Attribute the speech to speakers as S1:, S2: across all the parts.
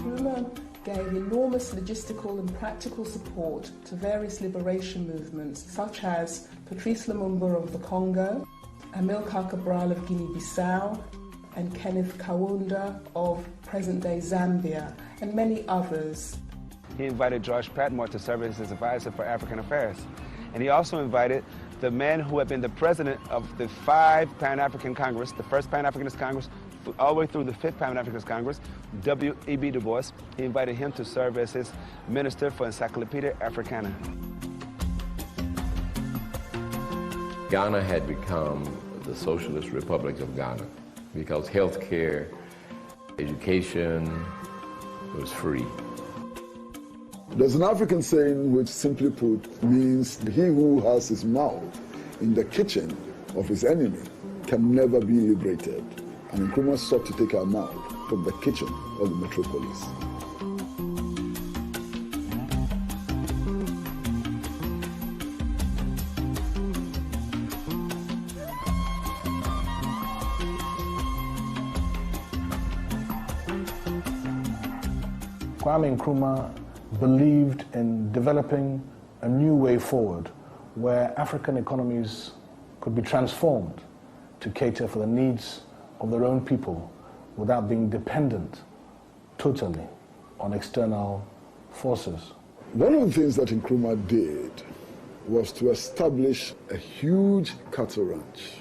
S1: Nkrumah gave enormous logistical and practical support to various liberation movements, such as Patrice Lumumba of the Congo, Amilcar Cabral of Guinea-Bissau, and Kenneth Kaunda of present-day Zambia, and many others.
S2: He invited George Patmore to serve as his advisor for African affairs. And he also invited the man who had been the president of the 5 Pan-African Congress, the first Pan-Africanist Congress, all the way through the 5th Pan-Africanist Congress, W.E.B. Du Bois. He invited him to serve as his minister for Encyclopedia Africana.
S3: Ghana had become the Socialist Republic of Ghana because health care, education was free.
S4: There's an African saying which, simply put, means he who has his mouth in the kitchen of his enemy can never be liberated. And Nkrumah sought to take our mouth from the kitchen of the metropolis.
S5: Kwame Nkrumah believed in developing a new way forward where African economies could be transformed to cater for the needs of their own people without being dependent totally on external forces.
S4: One of the things that Nkrumah did was to establish a huge cattle ranch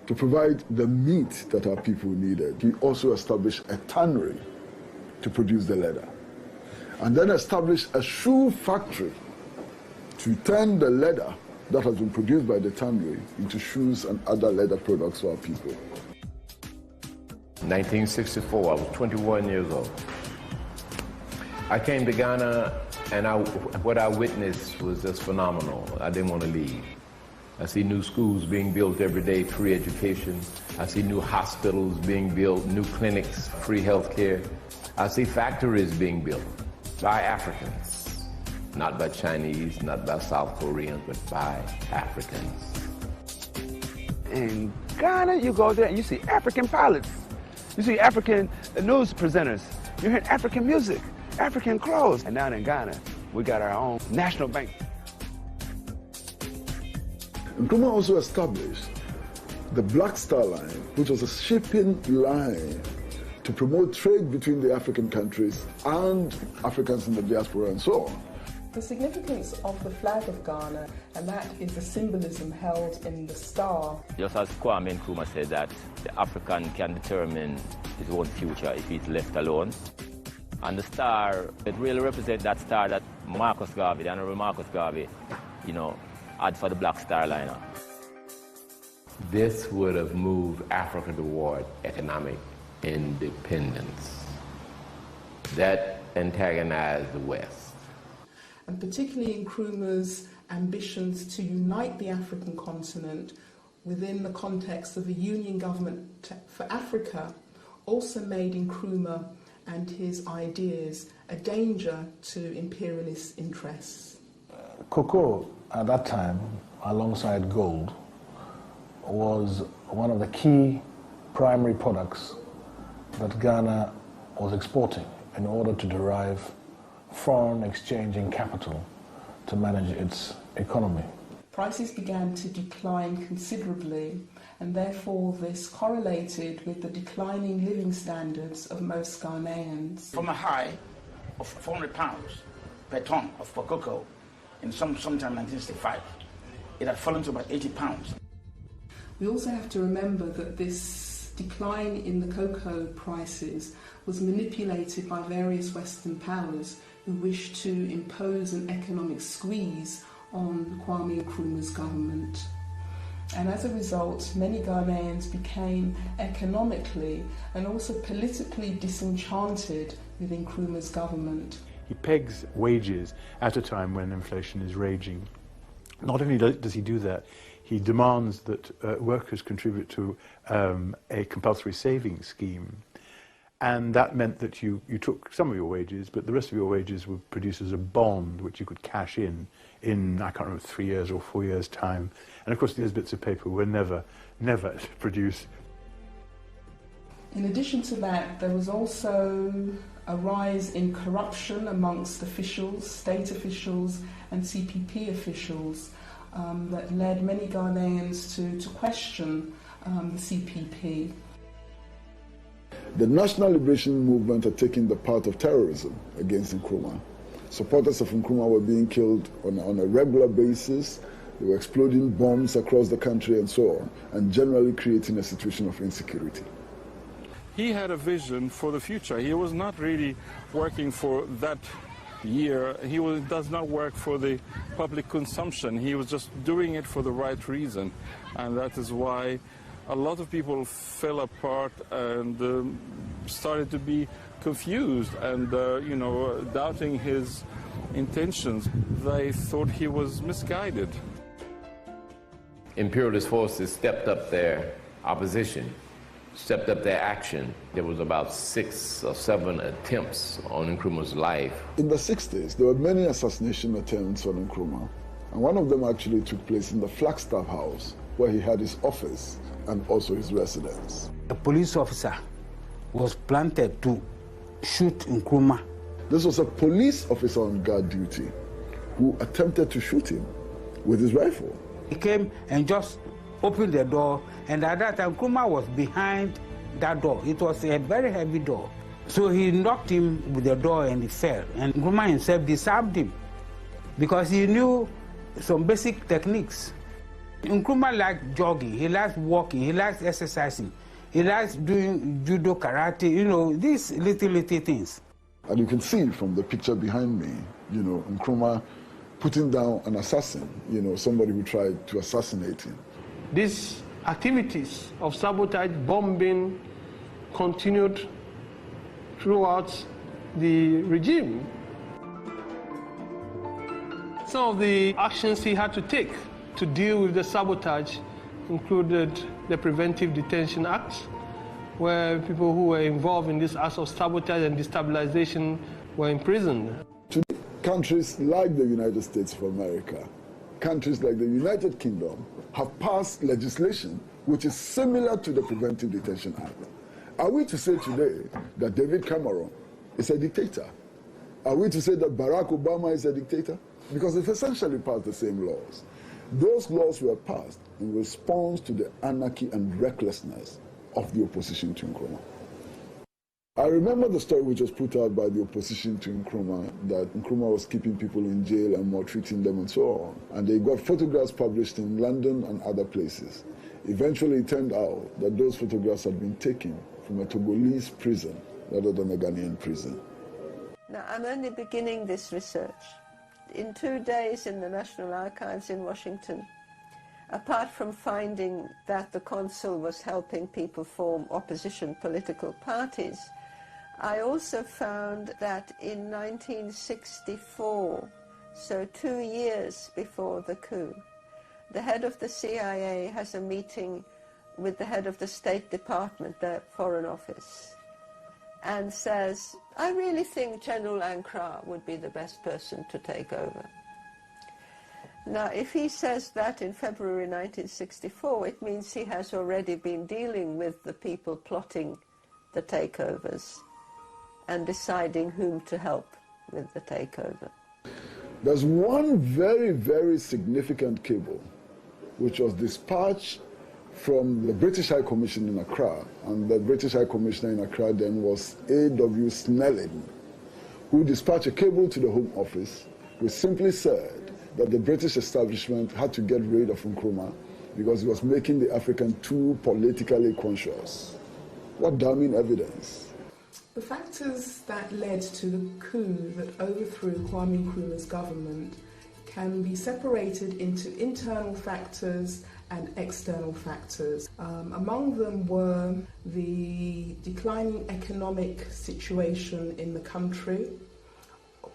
S4: to provide the meat that our people needed. He also established a tannery to produce the leather, and then established a shoe factory to turn the leather that has been produced by the tannery into shoes and other leather products for our people.
S3: 1964, I was 21 years old. I came to Ghana, and what I witnessed was just phenomenal. I didn't want to leave. I see new schools being built every day, free education. I see new hospitals being built, new clinics, free health care. I see factories being built by Africans, not by Chinese, not by South Koreans, but by Africans.
S2: In Ghana, you go there and you see African pilots. You see African news presenters. You hear African music, African clothes. And down in Ghana, we got our own national bank.
S4: Nkrumah also established the Black Star Line, which was a shipping line to promote trade between the African countries and Africans in the diaspora and so on.
S1: The significance of the flag of Ghana, and that is the symbolism held in the star.
S6: Just as Kwame Nkrumah said that the African can determine his own future if he's left alone. And the star, it really represents that star that Marcus Garvey, the Honorable Marcus Garvey, had for the Black Star Liner.
S3: This would have moved Africa toward economic independence. That antagonized the West.
S1: And particularly Nkrumah's ambitions to unite the African continent within the context of a union government for Africa also made Nkrumah and his ideas a danger to imperialist interests.
S5: Cocoa at that time, alongside gold, was one of the key primary products that Ghana was exporting in order to derive foreign exchanging capital to manage its economy.
S1: Prices began to decline considerably, and therefore this correlated with the declining living standards of most Ghanaians.
S7: From a high of £400 per ton of cocoa in sometime in 1965, it had fallen to about £80.
S1: We also have to remember that this decline in the cocoa prices was manipulated by various Western powers who wished to impose an economic squeeze on Kwame Nkrumah's government. And as a result, many Ghanaians became economically and also politically disenchanted with Nkrumah's government.
S8: He pegs wages at a time when inflation is raging. Not only does he do that, he demands that workers contribute to a compulsory savings scheme. And that meant that you took some of your wages, but the rest of your wages were produced as a bond, which you could cash in, I can't remember, 3 years or 4 years' time. And of course, these bits of paper were never produced.
S1: In addition to that, there was also a rise in corruption amongst officials, state officials and CPP officials that led many Ghanaians to question the CPP.
S4: The National Liberation Movement had taken the part of terrorism against Nkrumah. Supporters of Nkrumah were being killed on a regular basis. They were exploding bombs across the country and so on, and generally creating a situation of insecurity.
S9: He had a vision for the future. He was not really working for that year. He does not work for the public consumption. He was just doing it for the right reason. And that is why a lot of people fell apart and started to be confused and, doubting his intentions. They thought he was misguided.
S3: Imperialist forces stepped up their opposition, stepped up their action. There was about 6 or 7 attempts on Nkrumah's life.
S4: In the 60s, there were many assassination attempts on Nkrumah, and one of them actually took place in the Flagstaff House, where he had his office and also his residence.
S10: A police officer was planted to shoot Nkrumah.
S4: This was a police officer on guard duty who attempted to shoot him with his rifle.
S10: He came and just opened the door, and at that time Nkrumah was behind that door. It was a very heavy door. So he knocked him with the door and he fell. And Nkrumah himself disarmed him because he knew some basic techniques. Nkrumah liked jogging, he liked walking, he liked exercising, he likes doing judo, karate, these little things.
S4: And you can see from the picture behind me, Nkrumah putting down an assassin, somebody who tried to assassinate him.
S11: These activities of sabotage, bombing, continued throughout the regime. Some of the actions he had to take to deal with the sabotage included the Preventive Detention Act, where people who were involved in this acts of sabotage and destabilization were imprisoned.
S4: Today, countries like the United States of America, countries like the United Kingdom have passed legislation which is similar to the Preventive Detention Act. Are we to say today that David Cameron is a dictator? Are we to say that Barack Obama is a dictator? Because they've essentially passed the same laws. Those laws were passed in response to the anarchy and recklessness of the opposition to Nkrumah. I remember the story which was put out by the opposition to Nkrumah, that Nkrumah was keeping people in jail and maltreating them and so on. And they got photographs published in London and other places. Eventually it turned out that those photographs had been taken from a Togolese prison rather than a Ghanaian prison.
S12: Now, I'm only beginning this research. In 2 days in the National Archives in Washington, apart from finding that the consul was helping people form opposition political parties, I also found that in 1964, so 2 years before the coup, the head of the CIA has a meeting with the head of the State Department, their Foreign Office, and says, I really think General Ankara would be the best person to take over. Now, if he says that in February 1964, it means he has already been dealing with the people plotting the takeovers and deciding whom to help with the takeover.
S4: There's one very, very significant cable which was dispatched from the British High Commission in Accra, and the British High Commissioner in Accra then was A.W. Snelling, who dispatched a cable to the Home Office which simply said that the British establishment had to get rid of Nkrumah because he was making the African too politically conscious. What damning evidence.
S1: The factors that led to the coup that overthrew Kwame Nkrumah's government can be separated into internal factors and external factors. Among them were the declining economic situation in the country,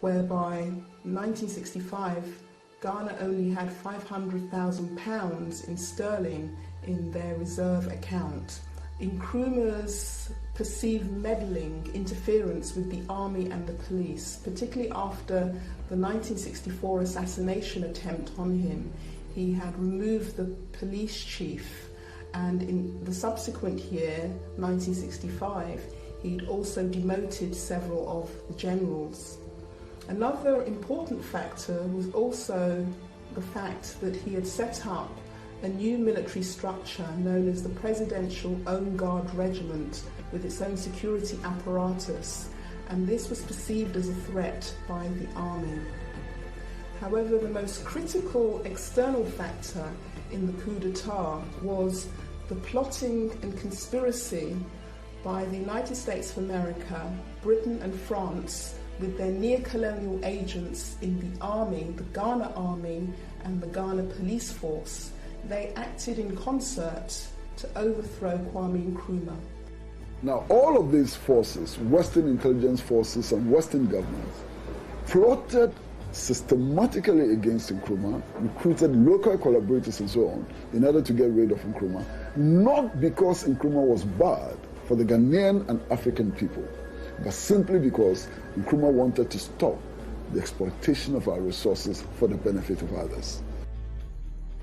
S1: whereby in 1965 Ghana only had £500,000 in sterling in their reserve account. Nkrumah's perceived meddling, interference with the army and the police, particularly after the 1964 assassination attempt on him. He had removed the police chief and in the subsequent year, 1965, he'd also demoted several of the generals. Another important factor was also the fact that he had set up a new military structure known as the Presidential Own Guard Regiment with its own security apparatus, and this was perceived as a threat by the army. However, the most critical external factor in the coup d'etat was the plotting and conspiracy by the United States of America, Britain and France with their near-colonial agents in the army, the Ghana army and the Ghana police force. They acted in concert to overthrow Kwame Nkrumah.
S4: Now, all of these forces, Western intelligence forces and Western governments, plotted systematically against Nkrumah, recruited local collaborators and so on, in order to get rid of Nkrumah, not because Nkrumah was bad for the Ghanaian and African people, but simply because Nkrumah wanted to stop the exploitation of our resources for the benefit of others.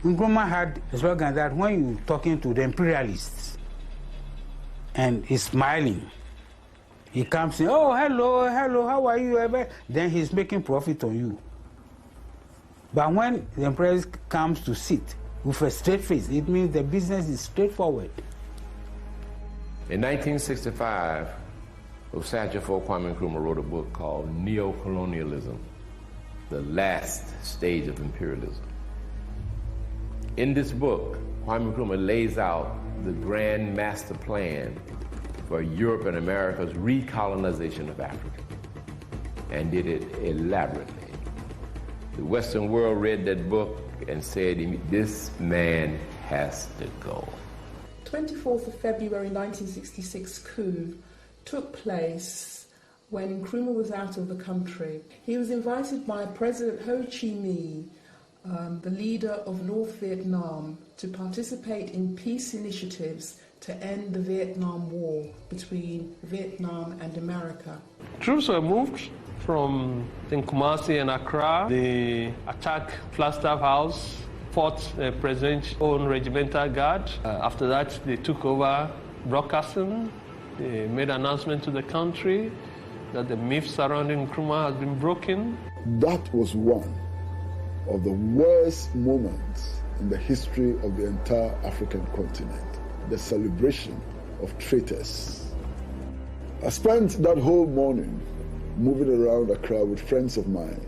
S10: Nkrumah had a slogan that when you're talking to the imperialists and he's smiling, he comes in, oh, hello, hello, how are you? Then he's making profit on you. But when the imperialist comes to sit with a straight face, it means the business is straightforward.
S3: In 1965, Osajifo Kwame Nkrumah wrote a book called Neo-Colonialism, the last stage of imperialism. In this book, Kwame Nkrumah lays out the grand master plan for Europe and America's recolonization of Africa, and did it elaborately. The Western world read that book and said, this man has to go.
S1: 24th of February 1966 coup took place when Nkrumah was out of the country. He was invited by President Ho Chi Minh, the leader of North Vietnam, to participate in peace initiatives to end the Vietnam War between Vietnam and America.
S11: Troops were moved from Kumasi and Accra. They attacked Flagstaff House, fought the president's own regimental guard. After that, they took over broadcasting. They made an announcement to the country that the myth surrounding Nkrumah has been broken.
S4: That was one of the worst moments in the history of the entire African continent, the celebration of traitors. I spent that whole morning moving around Accra with friends of mine,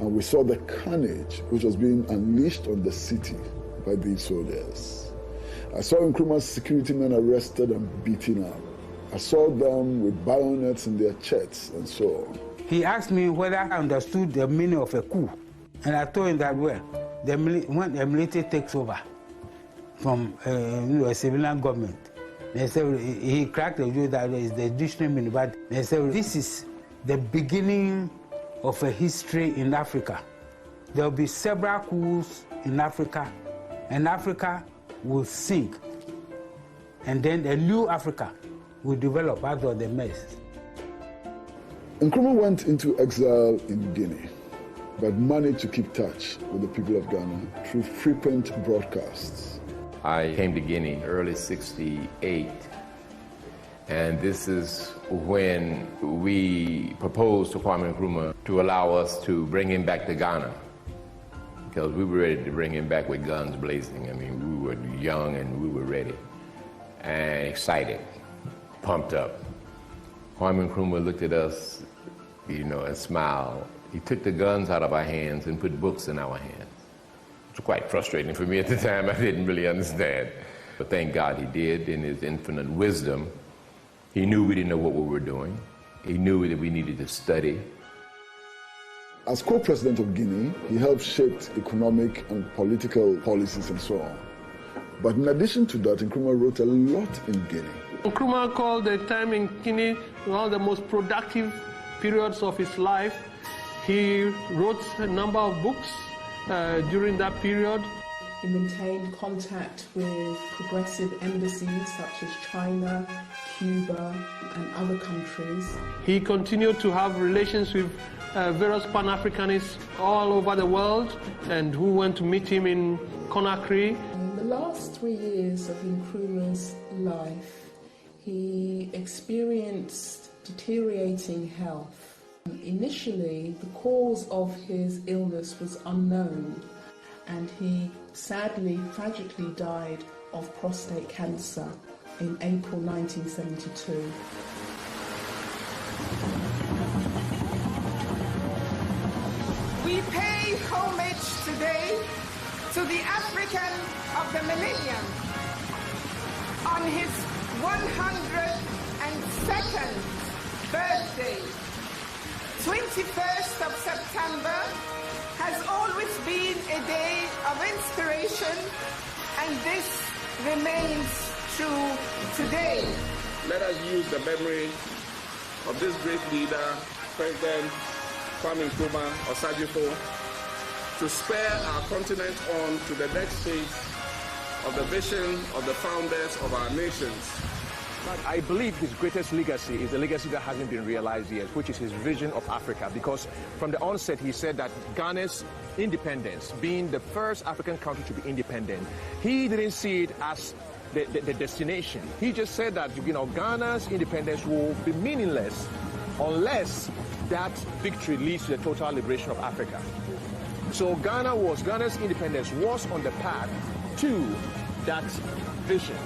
S4: and we saw the carnage which was being unleashed on the city by these soldiers. I saw Nkrumah's security men arrested and beaten up. I saw them with bayonets in their chests and so on.
S10: He asked me whether I understood the meaning of a coup, and I told him that, well, when the military takes over from a civilian government, they said, he cracked the joke that is the dictionary meaning, but they said, this is the beginning of a history in Africa. There will be several coups in Africa, and Africa will sink. And then a new Africa will develop out of the mess.
S4: Nkrumah went into exile in Guinea, but managed to keep touch with the people of Ghana through frequent broadcasts.
S3: I came to Guinea early '68, and this is when we proposed to Kwame Nkrumah to allow us to bring him back to Ghana, because we were ready to bring him back with guns blazing. I mean, we were young and we were ready and excited, pumped up. Kwame Nkrumah looked at us, and smiled. He took the guns out of our hands and put books in our hands. It was quite frustrating for me at the time. I didn't really understand. But thank God he did. In his infinite wisdom, he knew we didn't know what we were doing. He knew that we needed to study.
S4: As co-president of Guinea, he helped shape economic and political policies and so on. But in addition to that, Nkrumah wrote a lot in Guinea.
S11: Nkrumah called the time in Guinea one of the most productive periods of his life. He wrote a number of books during that period.
S1: He maintained contact with progressive embassies such as China, Cuba, and other countries.
S11: He continued to have relations with various Pan-Africanists all over the world, and who went to meet him in Conakry.
S1: The last 3 years of Nkrumah's life, he experienced deteriorating health. Initially, the cause of his illness was unknown, and he sadly, tragically died of prostate cancer in April 1972.
S13: We pay homage today to the African of the millennium on his 102nd birthday. 21st of September has always been a day of inspiration, and this remains true today.
S9: Let us use the memory of this great leader, President Kwame Nkrumah Osajifo, to spur our continent on to the next phase of the vision of the founders of our nations.
S14: But I believe his greatest legacy is the legacy that hasn't been realized yet, which is his vision of Africa. Because from the onset, he said that Ghana's independence, being the first African country to be independent, he didn't see it as the destination. He just said that, Ghana's independence will be meaningless unless that victory leads to the total liberation of Africa. So Ghana's independence was on the path to that vision.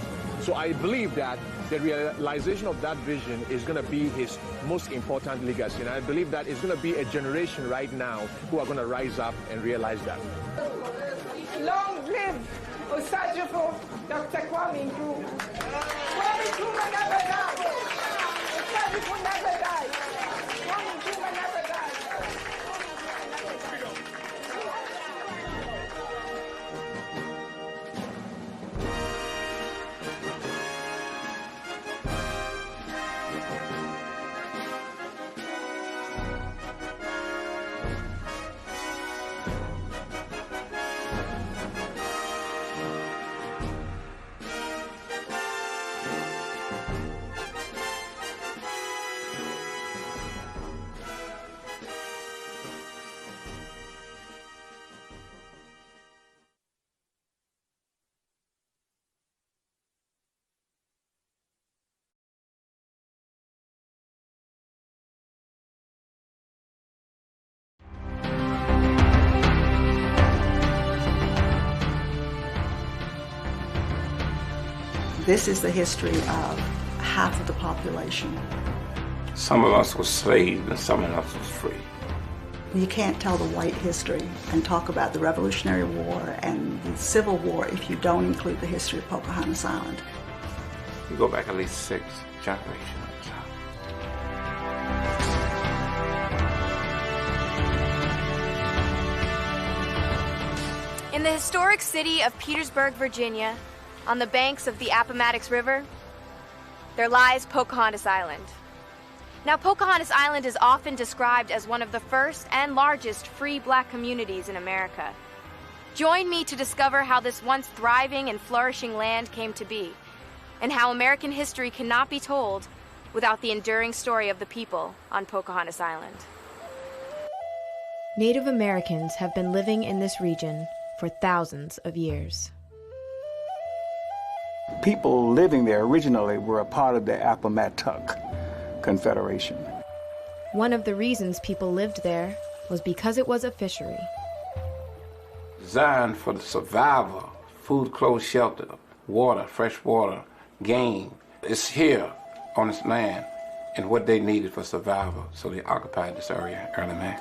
S14: So I believe that the realization of that vision is going to be his most important legacy. And I believe that it's going to be a generation right now who are going to rise up and realize that.
S13: Long live Osajifo, Dr. Kwame Nkrumah. Kwame Nkrumah never died. Osajifo never died. Kwame Nkrumah never died.
S15: This is the history of half of the population.
S16: Some of us were slaves and some of us was free.
S15: You can't tell the white history and talk about the Revolutionary War and the Civil War if you don't include the history of Pocahontas Island.
S16: We go back at least 6 generations.
S17: In the historic city of Petersburg, Virginia, on the banks of the Appomattox River, there lies Pocahontas Island. Now, Pocahontas Island is often described as one of the first and largest free black communities in America. Join me to discover how this once thriving and flourishing land came to be, and how American history cannot be told without the enduring story of the people on Pocahontas Island. Native Americans have been living in this region for thousands of years.
S18: People living there originally were a part of the Appomattox Confederation.
S17: One of the reasons people lived there was because it was a fishery.
S16: Designed for the survival, food, clothes, shelter, water, fresh water, game. It's here on this land and what they needed for survival, so they occupied this area early man.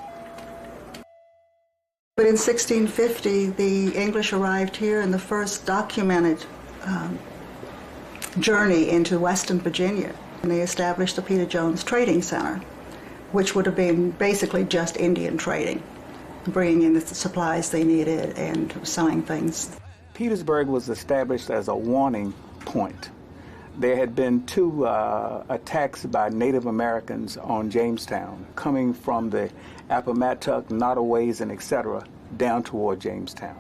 S15: But in 1650, the English arrived here in the first documented journey into Western Virginia. And they established the Peter Jones Trading Center, which would have been basically just Indian trading, bringing in the supplies they needed and selling things.
S18: Petersburg was established as a warning point. There had been 2 attacks by Native Americans on Jamestown, coming from the Appomattox, Nottaways, and etc., down toward Jamestown.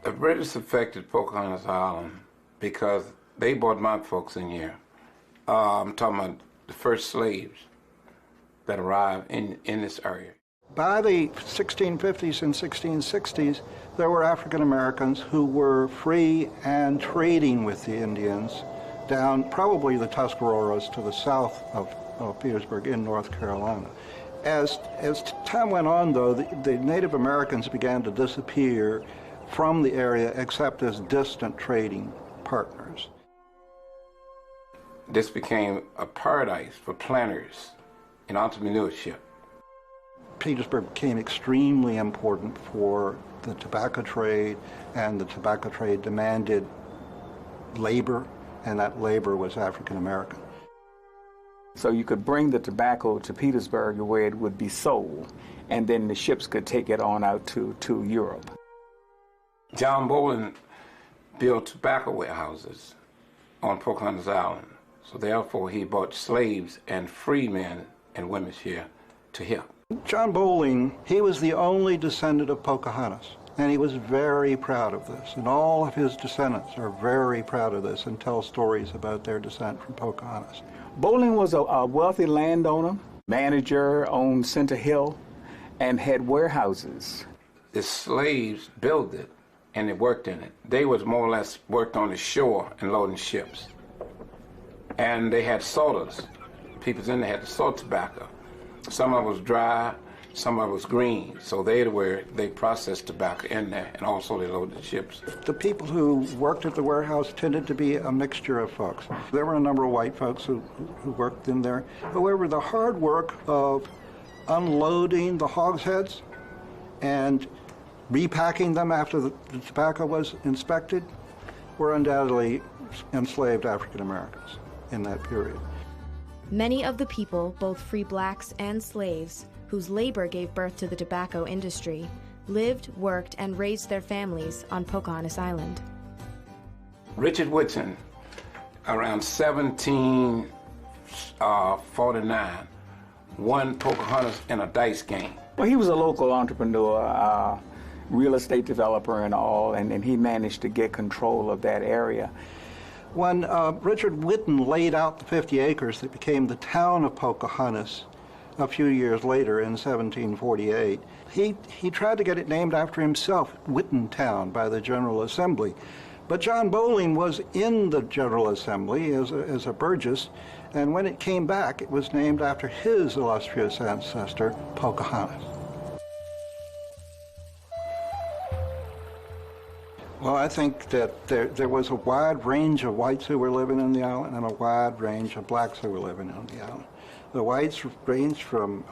S16: The British affected Pocahontas Island because they brought my folks in here. I'm talking about the first slaves that arrived in this area.
S19: By the 1650s and 1660s, there were African Americans who were free and trading with the Indians down probably the Tuscaroras to the south of Petersburg in North Carolina. As time went on, though, the Native Americans began to disappear from the area except as distant trading partners.
S16: This became a paradise for planters and entrepreneurship.
S19: Petersburg became extremely important for the tobacco trade, and the tobacco trade demanded labor, and that labor was African American.
S18: So you could bring the tobacco to Petersburg where it would be sold, and then the ships could take it on out to Europe.
S16: John Bowling built tobacco warehouses on Pocahontas Island, so therefore he brought slaves and free men and women here to him.
S19: John Bowling, he was the only descendant of Pocahontas, and he was very proud of this, and all of his descendants are very proud of this and tell stories about their descent from Pocahontas.
S18: Bowling was a wealthy landowner, manager, owned Center Hill, and had warehouses.
S16: The slaves built it, and they worked in it. They was more or less worked on the shore and loading ships. And they had sorters. People in there had to sort tobacco. Some of it was dry, some of it was green. So they processed tobacco in there, and also they loaded the ships.
S19: The people who worked at the warehouse tended to be a mixture of folks. There were a number of white folks who worked in there. However, the hard work of unloading the hogsheads and repacking them after the tobacco was inspected were undoubtedly enslaved African Americans in that period.
S17: Many of the people, both free blacks and slaves, whose labor gave birth to the tobacco industry, lived, worked, and raised their families on Pocahontas Island.
S16: Richard Whitson, around 1749, won Pocahontas in a dice game.
S18: Well, he was a local entrepreneur, real estate developer and all, and he managed to get control of that area.
S19: When Richard Whitton laid out the 50 acres that became the town of Pocahontas a few years later in 1748, he tried to get it named after himself, Whitton Town, by the General Assembly. But John Bowling was in the General Assembly as a Burgess, and when it came back, it was named after his illustrious ancestor, Pocahontas. Well, I think that there was a wide range of whites who were living on the island and a wide range of blacks who were living on the island. The whites ranged from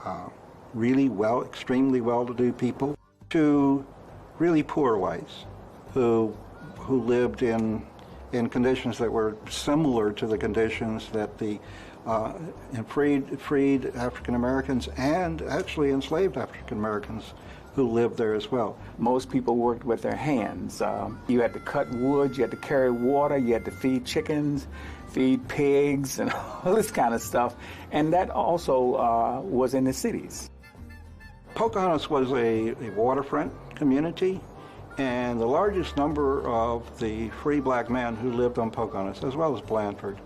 S19: really extremely well-to-do people to really poor whites who lived in conditions that were similar to the conditions that the freed African Americans and actually enslaved African Americans who lived there as well.
S18: Most people worked with their hands. You had to cut wood, you had to carry water, you had to feed chickens, feed pigs, and all this kind of stuff. And that also was in the cities.
S19: Pocahontas was a waterfront community, and the largest number of the free black men who lived on Pocahontas, as well as Blandford,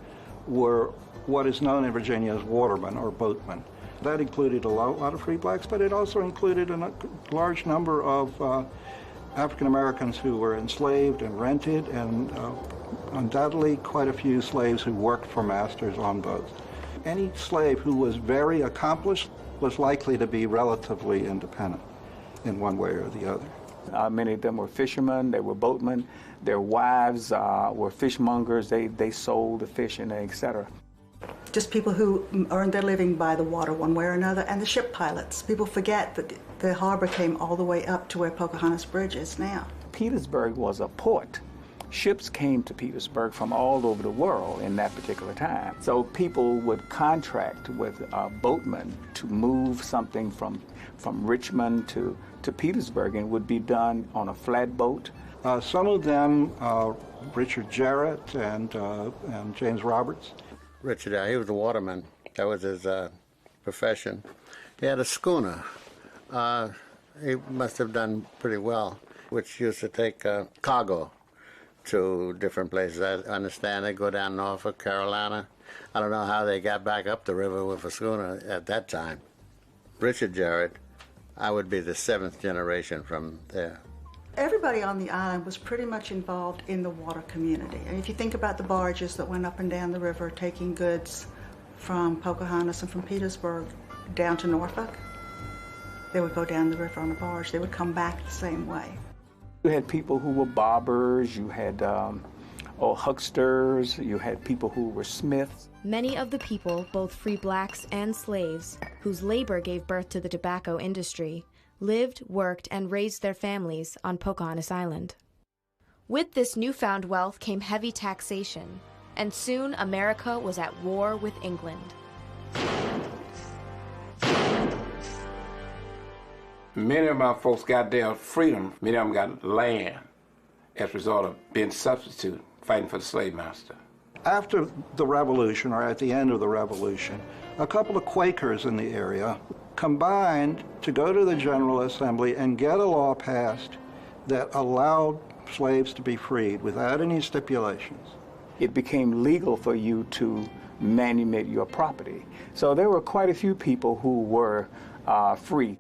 S19: were what is known in Virginia as watermen or boatmen. That included a lot of free blacks, but it also included a large number of African Americans who were enslaved and rented, and undoubtedly quite a few slaves who worked for masters on boats. Any slave who was very accomplished was likely to be relatively independent in one way or the other.
S18: Many of them were fishermen, they were boatmen, their wives were fishmongers, they sold the fish and etc.
S15: Just people who earned their living by the water one way or another, and the ship pilots. People forget that the harbor came all the way up to where Pocahontas Bridge is now.
S18: Petersburg was a port. Ships came to Petersburg from all over the world in that particular time. So people would contract with boatmen to move something from Richmond to Petersburg, and it would be done on a flatboat.
S19: Some of them, Richard Jarrett and James Roberts.
S20: Richard, he was a waterman. That was his profession. He had a schooner. He must have done pretty well, which used to take cargo to different places. I understand they go down Norfolk, Carolina. I don't know how they got back up the river with a schooner at that time. Richard Jarrett I would be the 7th generation from there.
S15: Everybody on the island was pretty much involved in the water community. And if you think about the barges that went up and down the river taking goods from Pocahontas and from Petersburg down to Norfolk, they would go down the river on a barge. They would come back the same way.
S18: You had people who were barbers, you had hucksters, you had people who were smiths.
S17: Many of the people, both free blacks and slaves, whose labor gave birth to the tobacco industry, lived, worked, and raised their families on Pocahontas Island. With this newfound wealth came heavy taxation, and soon America was at war with England.
S16: Many of my folks got their freedom. Many of them got land as a result of being substituted, fighting for the slave master.
S19: After the Revolution, or at the end of the Revolution, a couple of Quakers in the area combined to go to the General Assembly and get a law passed that allowed slaves to be freed without any stipulations.
S18: It became legal for you to manumit your property. So there were quite a few people who were free.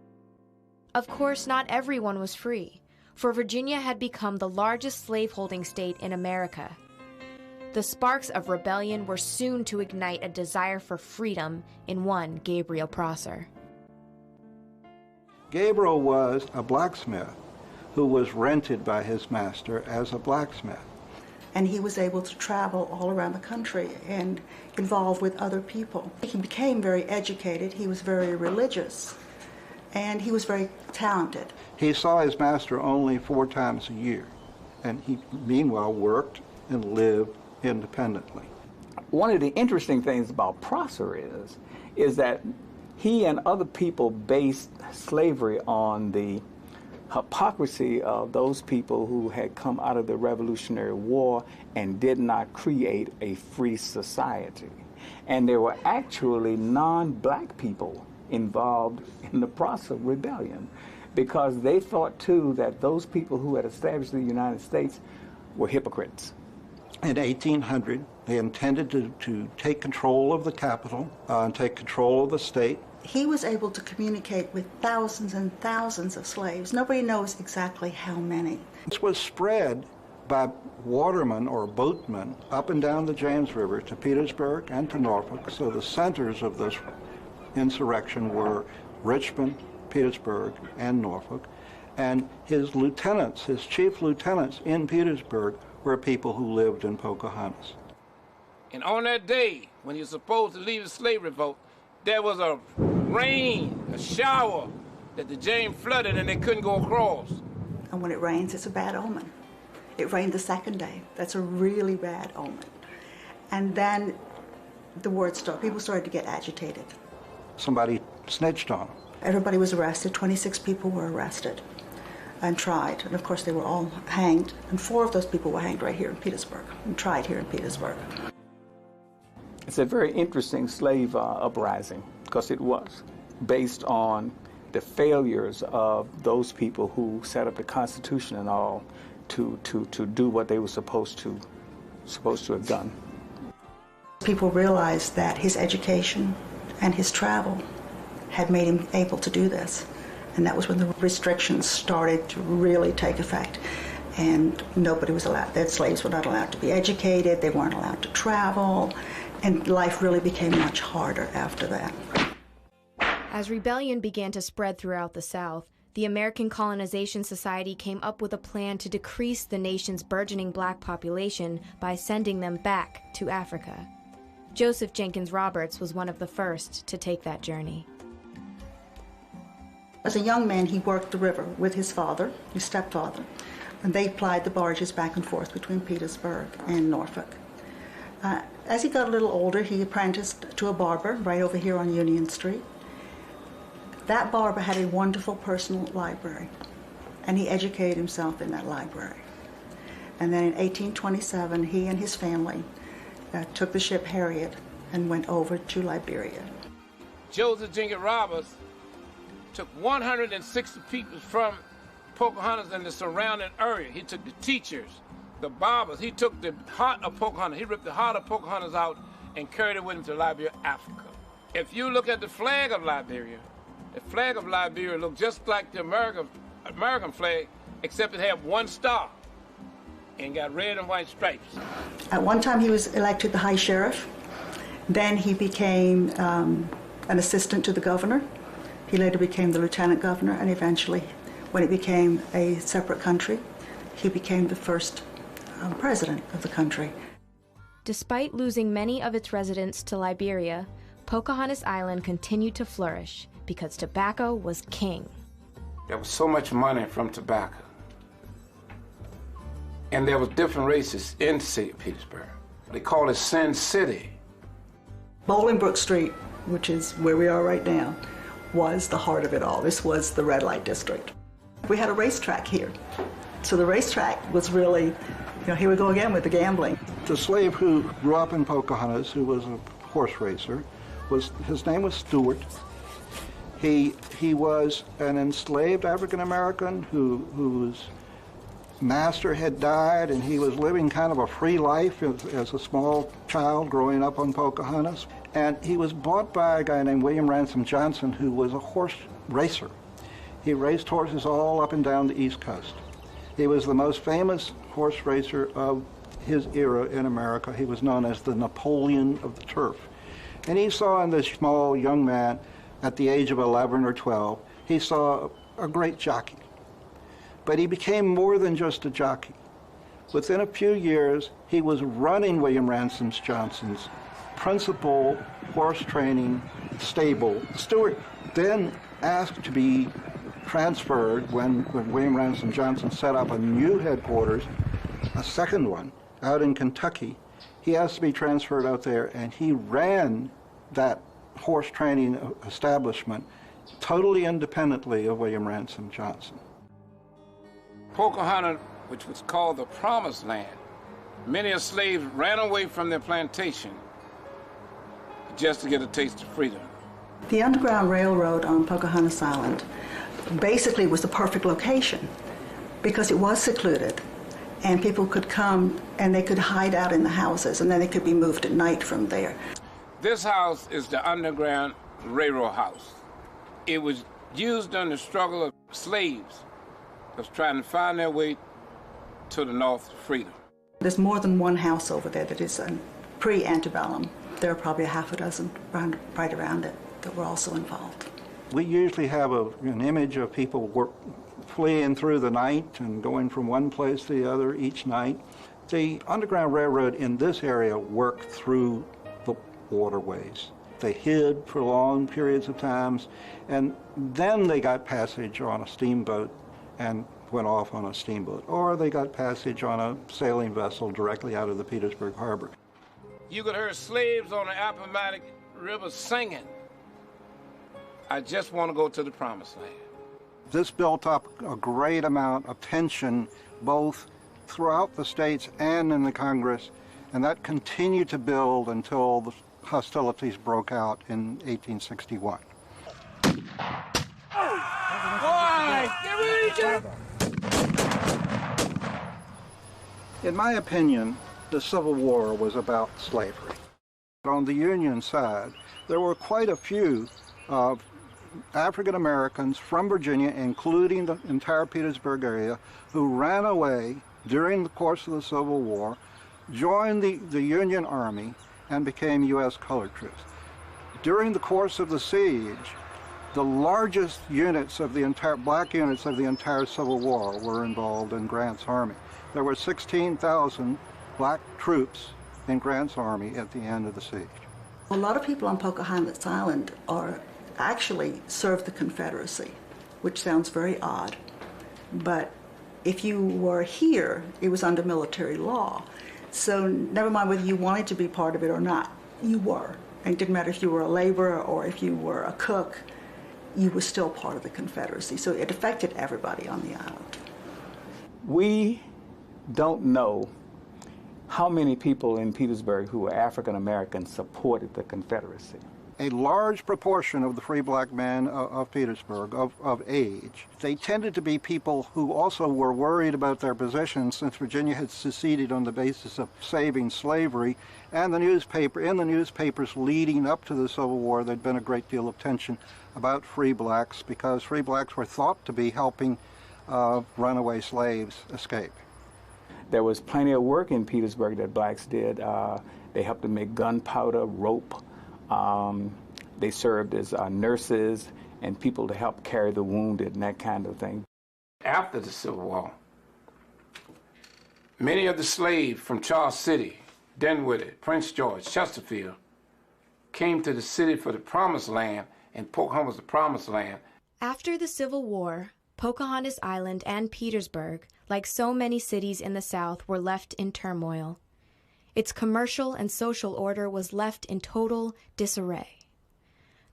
S17: Of course, not everyone was free, for Virginia had become the largest slaveholding state in America. The sparks of rebellion were soon to ignite a desire for freedom in one Gabriel Prosser.
S19: Gabriel was a blacksmith who was rented by his master as a blacksmith.
S15: And he was able to travel all around the country and involve with other people. He became very educated, he was very religious, and he was very talented.
S19: He saw his master only 4 times a year, and he meanwhile worked and lived independently.
S18: One of the interesting things about Prosser is that he and other people based slavery on the hypocrisy of those people who had come out of the Revolutionary War and did not create a free society. And there were actually non-black people involved in the Prosser Rebellion because they thought too that those people who had established the United States were hypocrites.
S19: In 1800, they intended to take control of the capital and take control of the state.
S15: He was able to communicate with thousands and thousands of slaves. Nobody knows exactly how many.
S19: This was spread by watermen or boatmen up and down the James River to Petersburg and to Norfolk. So the centers of this insurrection were Richmond, Petersburg, and Norfolk. And his lieutenants, his chief lieutenants in Petersburg, were people who lived in Pocahontas.
S16: And on that day, when you're supposed to leave the slave revolt, there was a rain, a shower, that the James flooded and they couldn't go across.
S15: And when it rains, it's a bad omen. It rained the second day. That's a really bad omen. And then the word started, people started to get agitated.
S19: Somebody snitched on them.
S15: Everybody was arrested. 26 people were arrested and tried. And of course, they were all hanged. And 4 of those people were hanged right here in Petersburg and tried here in Petersburg.
S18: It's a very interesting slave uprising because it was based on the failures of those people who set up the Constitution and all to do what they were supposed to have done.
S15: People realized that his education and his travel had made him able to do this. And that was when the restrictions started to really take effect. And nobody was allowed, that slaves were not allowed to be educated, they weren't allowed to travel, and life really became much harder after that.
S17: As rebellion began to spread throughout the South, the American Colonization Society came up with a plan to decrease the nation's burgeoning black population by sending them back to Africa. Joseph Jenkins Roberts was one of the first to take that journey.
S15: As a young man, he worked the river with his father, his stepfather, and they plied the barges back and forth between Petersburg and Norfolk. As he got a little older, he apprenticed to a barber right over here on Union Street. That barber had a wonderful personal library, and he educated himself in that library. And then in 1827, he and his family took the ship Harriet and went over to Liberia.
S16: Joseph Jenkins Roberts took 160 people from Pocahontas and the surrounding area. He took the teachers, the barbers. He took the heart of Pocahontas. He ripped the heart of Pocahontas out and carried it with him to Liberia, Africa. If you look at the flag of Liberia, The flag of Liberia looked just like the American flag, except it had one star and got red and white stripes.
S15: At one time he was elected the High Sheriff. Then he became an assistant to the governor. He later became the lieutenant governor, and eventually, when it became a separate country, he became the first president of the country.
S17: Despite losing many of its residents to Liberia, Pocahontas Island continued to flourish because tobacco was king.
S16: There was so much money from tobacco. And there was different races in the city of Petersburg. They call it Sin City.
S15: Bolingbroke Street, which is where we are right now, was the heart of it all. This was the red light district. We had a racetrack here. So the racetrack was really, here we go again with the gambling.
S19: The slave who grew up in Pocahontas, who was a horse racer, his name was Stewart. He was an enslaved African-American whose master had died, and he was living kind of a free life as a small child growing up on Pocahontas. And he was bought by a guy named William Ransom Johnson, who was a horse racer. He raced horses all up and down the East Coast. He was the most famous horse racer of his era in America. He was known as the Napoleon of the turf. And he saw in this small young man, at the age of 11 or 12, he saw a great jockey. But he became more than just a jockey. Within a few years, he was running William Ransom Johnson's principal horse training stable. Stewart then asked to be transferred when William Ransom Johnson set up a new headquarters, a second one, out in Kentucky. He asked to be transferred out there, and he ran that horse training establishment totally independently of William Ransom Johnson.
S16: Pocahontas, which was called the Promised Land, many slaves ran away from their plantation just to get a taste of freedom.
S15: The Underground Railroad on Pocahontas Island basically was the perfect location because it was secluded, and people could come and they could hide out in the houses, and then they could be moved at night from there.
S16: This house is the Underground Railroad House. It was used during the struggle of slaves that was trying to find their way to the North freedom.
S15: There's more than one house over there that is pre-antebellum. There are probably a half a dozen right around it that were also involved.
S19: We usually have an image of people fleeing through the night and going from one place to the other each night. The Underground Railroad in this area worked through the waterways. They hid for long periods of times, and then they got passage on a steamboat and went off on a steamboat, or they got passage on a sailing vessel directly out of the Petersburg harbor.
S16: You could hear slaves on the Appomattox River singing, "I just want to go to the Promised Land."
S19: This built up a great amount of tension both throughout the states and in the Congress, and that continued to build until the hostilities broke out in 1861. In my opinion, the Civil War was about slavery. On the Union side, there were quite a few African Americans from Virginia, including the entire Petersburg area, who ran away during the course of the Civil War, joined the Union Army, and became U.S. colored troops. During the course of the siege, the largest units of the entire, black units of the entire Civil War were involved in Grant's army. There were 16,000 black troops in Grant's army at the end of the siege.
S15: A lot of people on Pocahontas Island actually served the Confederacy, which sounds very odd. But if you were here, it was under military law. So never mind whether you wanted to be part of it or not, you were. And it didn't matter if you were a laborer or if you were a cook, you were still part of the Confederacy. So it affected everybody on the island.
S18: We don't know how many people in Petersburg who were African Americans supported the Confederacy.
S19: a large proportion of the free black men of Petersburg, of age, they tended to be people who also were worried about their positions since Virginia had seceded on the basis of saving slavery. And in the newspapers leading up to the Civil War, there'd been a great deal of tension about free blacks because free blacks were thought to be helping runaway slaves escape.
S18: There was plenty of work in Petersburg that blacks did. They helped to make gunpowder, rope. They served as nurses and people to help carry the wounded and that kind of thing.
S16: After the Civil War, many of the slaves from Charles City, Dinwiddie, Prince George, Chesterfield, came to the city for the Promised Land, and Pocahontas was the Promised Land.
S17: After the Civil War, Pocahontas Island and Petersburg, like so many cities in the South, were left in turmoil. Its commercial and social order was left in total disarray.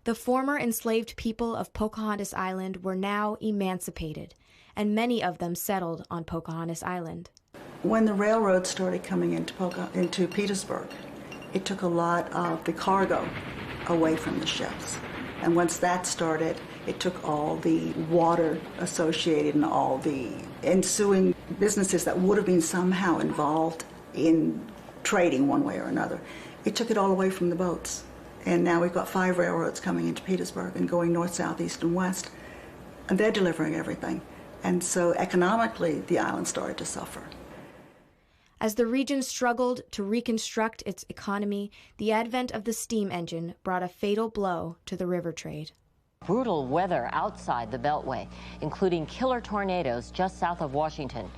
S17: The former enslaved people of Pocahontas Island were now emancipated, and many of them settled on Pocahontas Island.
S15: When the railroad started coming into Petersburg, it took a lot of the cargo away from the ships. And once that started, it took all the water associated and all the ensuing businesses that would have been somehow involved in trading one way or another. It took it all away from the boats. And now we've got 5 railroads coming into Petersburg and going north, south, east, and west. And they're delivering everything. And so economically, the island started to suffer.
S17: As the region struggled to reconstruct its economy, the advent of the steam engine brought a fatal blow to the river trade.
S21: Brutal weather outside the Beltway, including killer tornadoes just south of Washington.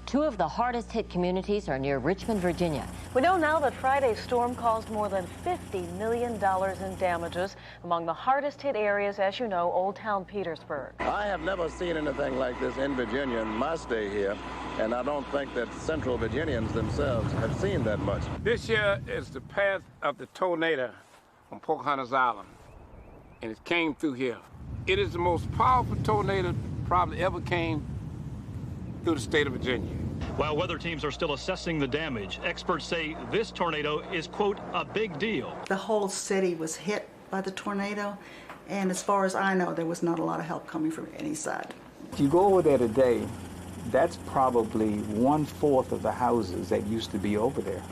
S21: 2 of the hardest hit communities are near Richmond, Virginia.
S22: We know now that Friday's storm caused more than $50 million in damages. Among the hardest hit areas, as you know, Old Town Petersburg.
S23: I have never seen anything like this in Virginia in my stay here, and I don't think that Central Virginians themselves have seen that much.
S16: This here is the path of the tornado on Pocahontas Island, and it came through here. It is the most powerful tornado probably ever came through the state of Virginia.
S24: While weather teams are still assessing the damage, experts say this tornado is, quote, a big deal.
S15: The whole city was hit by the tornado, and as far as I know, there was not a lot of help coming from any side.
S18: If you go over there today, that's probably 1/4 of the houses that used to be over there.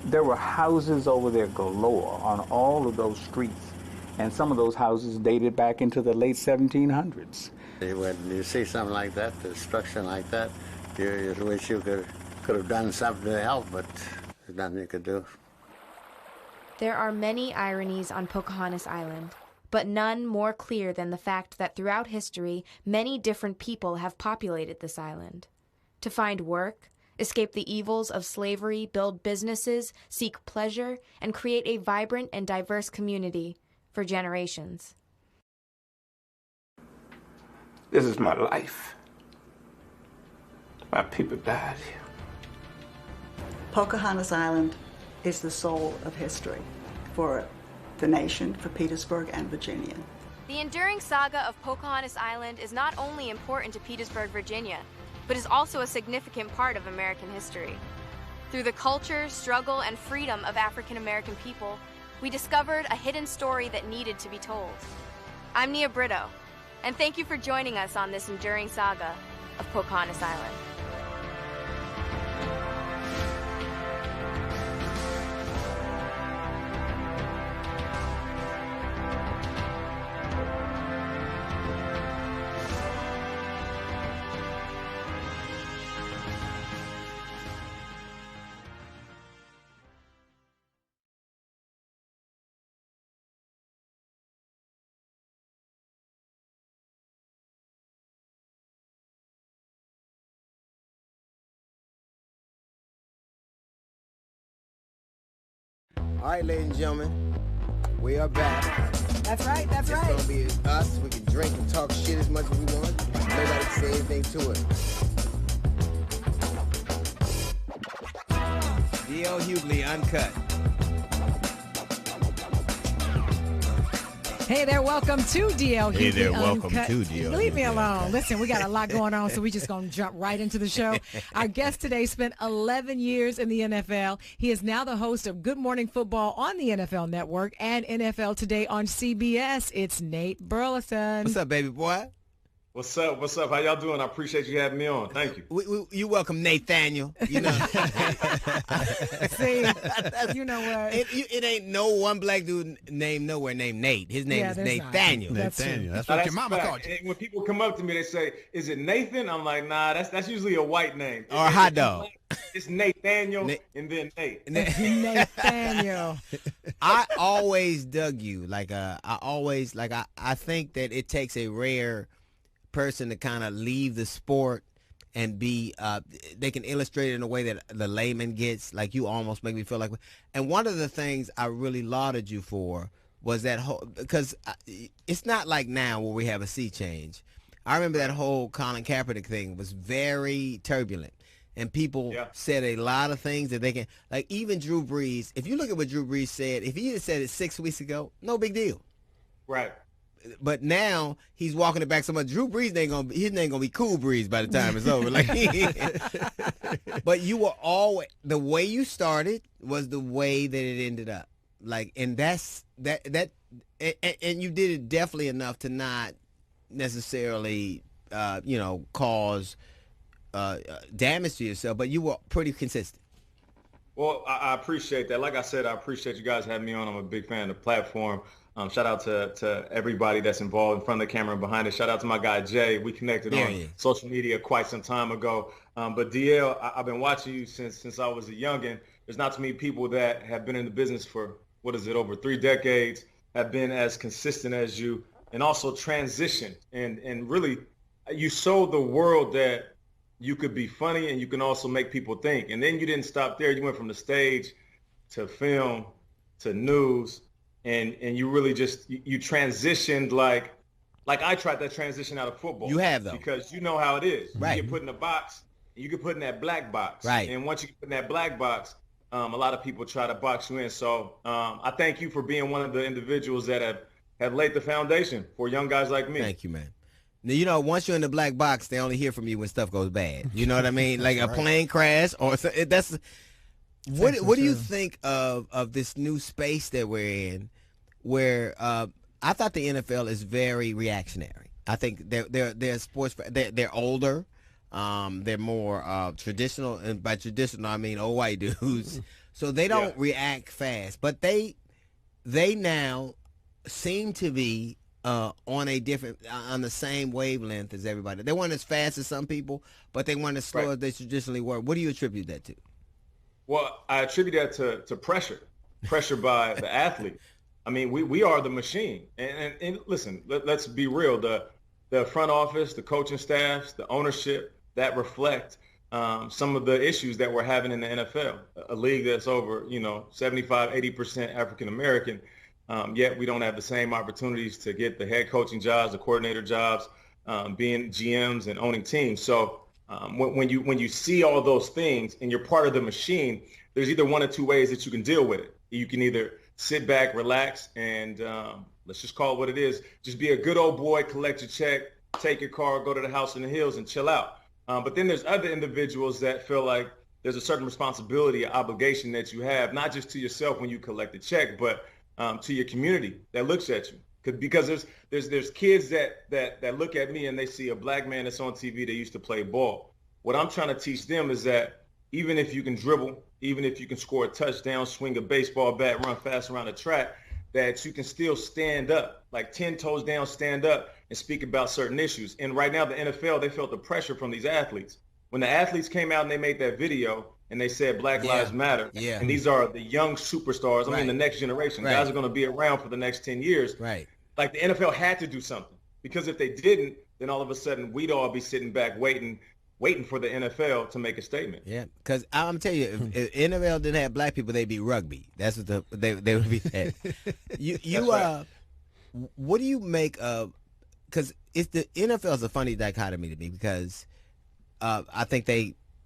S18: There were houses over there galore on all of those streets, and some of those houses dated back into the late 1700s.
S20: When you see something like that, destruction like that, you wish you could have done something to help, but there's nothing you could do.
S17: There are many ironies on Pocahontas Island, but none more clear than the fact that throughout history, many different people have populated this island. To find work, escape the evils of slavery, build businesses, seek pleasure, and create a vibrant and diverse community for generations.
S16: This is my life. My people died here.
S15: Pocahontas Island is the soul of history for the nation, for Petersburg and Virginia.
S17: The enduring saga of Pocahontas Island is not only important to Petersburg, Virginia, but is also a significant part of American history. Through the culture, struggle, and freedom of African American people, we discovered a hidden story that needed to be told. I'm Nia Brito, and thank you for joining us on this enduring saga of Pocahontas Island.
S25: All right, ladies and gentlemen, we are back.
S13: That's right, that's right.
S25: It's gonna be us. We can drink and talk shit as much as we want. Nobody can say anything to it. D.L. Hughley, uncut.
S2: Hey there, welcome to DL.
S5: Hey there,
S2: Hughley
S5: welcome
S2: Uncut.
S5: to DL.
S2: Leave me alone. Listen, we got a lot going on, so we just going to jump right into the show. Our guest today spent 11 years in the NFL. He is now the host of Good Morning Football on the NFL Network and NFL Today on CBS. It's Nate Burleson.
S5: What's up, baby boy?
S6: What's up? What's up? How y'all doing? I appreciate you having me on. Thank you.
S5: You welcome Nathaniel. You know.
S2: See, you know what?
S5: It ain't no one black dude named Nate. His name is Nathaniel.
S6: Nathaniel. That's what your mama called you. When people come up to me, they say, "Is it Nathan?" I'm like, "Nah, that's usually a white name."
S5: Or a hot dog.
S6: It's Nathaniel and then Nate.
S2: Nathaniel.
S5: I always dug you. I think that it takes a rare person to kind of leave the sport and be they can illustrate it in a way that the layman gets. Like, you almost make me feel like. And one of the things I really lauded you for was that whole, because it's not like now where we have a sea change. I remember that whole Colin Kaepernick thing was very turbulent, and people said a lot of things that they can, like even Drew Brees. If you look at what Drew Brees said, if he had said it 6 weeks ago, no big deal.
S6: Right.
S5: But now he's walking it back so much. Drew Brees his name gonna be Cool Breeze by the time it's over. But you were always, the way you started was the way that it ended up. Like, and that's that and you did it definitely enough to not necessarily cause damage to yourself, but you were pretty consistent.
S6: Well, I appreciate that. Like I said, I appreciate you guys having me on. I'm a big fan of the platform. Shout out to everybody that's involved in front of the camera and behind it. Shout out to my guy, Jay. We connected on social media quite some time ago. But DL, I've been watching you since I was a youngin'. There's not too many people that have been in the business for, over 3 decades, have been as consistent as you, and also transitioned. And really, you showed the world that you could be funny and you can also make people think. And then you didn't stop there. You went from the stage to film to news. And you really just, you transitioned like I tried that transition out of football.
S5: You have, though.
S6: Because you know how it is.
S5: Right.
S6: You get put in a box, and you get put in that black box.
S5: Right.
S6: And once you get put in that black box, a lot of people try to box you in. So I thank you for being one of the individuals that have laid the foundation for young guys like me.
S5: Thank you, man. Now, once you're in the black box, they only hear from you when stuff goes bad. You know what I mean? Like a plane crash or that's. What do you think of this new space that we're in, where I thought the NFL is very reactionary. I think they're sports. They're older. They're more traditional, and by traditional I mean old white dudes. So they don't react fast, but they now seem to be on the same wavelength as everybody. They weren't as fast as some people, but they weren't as slow as they traditionally were. What do you attribute that to?
S6: Well, I attribute that to pressure by the athlete. I mean, we are the machine. And listen, let's be real. The front office, the coaching staffs, the ownership, that reflect some of the issues that we're having in the NFL, a league that's over, 75, 80% African-American, yet we don't have the same opportunities to get the head coaching jobs, the coordinator jobs, being GMs and owning teams. So when you see all those things and you're part of the machine, there's either one or two ways that you can deal with it. You can either sit back, relax, and let's just call it what it is. Just be a good old boy, collect your check, take your car, go to the house in the hills and chill out. But then there's other individuals that feel like there's a certain responsibility, obligation that you have, not just to yourself when you collect the check, but to your community that looks at you. Because there's kids that look at me and they see a black man that's on TV that used to play ball. What I'm trying to teach them is that even if you can dribble, even if you can score a touchdown, swing a baseball bat, run fast around the track, that you can still stand up, like 10 toes down, stand up and speak about certain issues. And right now, the NFL, they felt the pressure from these athletes. When the athletes came out and they made that video and they said Black Lives Matter, and these are the young superstars, I mean, the next generation, guys are going to be around for the next 10 years.
S5: Right.
S6: Like the NFL had to do something, because if they didn't, then all of a sudden we'd all be sitting back waiting for the NFL to make a statement.
S5: Yeah, because I'm telling you, if NFL didn't have black people, they'd be rugby. That's what they would be that. What do you make of? Because it's the NFL is a funny dichotomy to me, because I think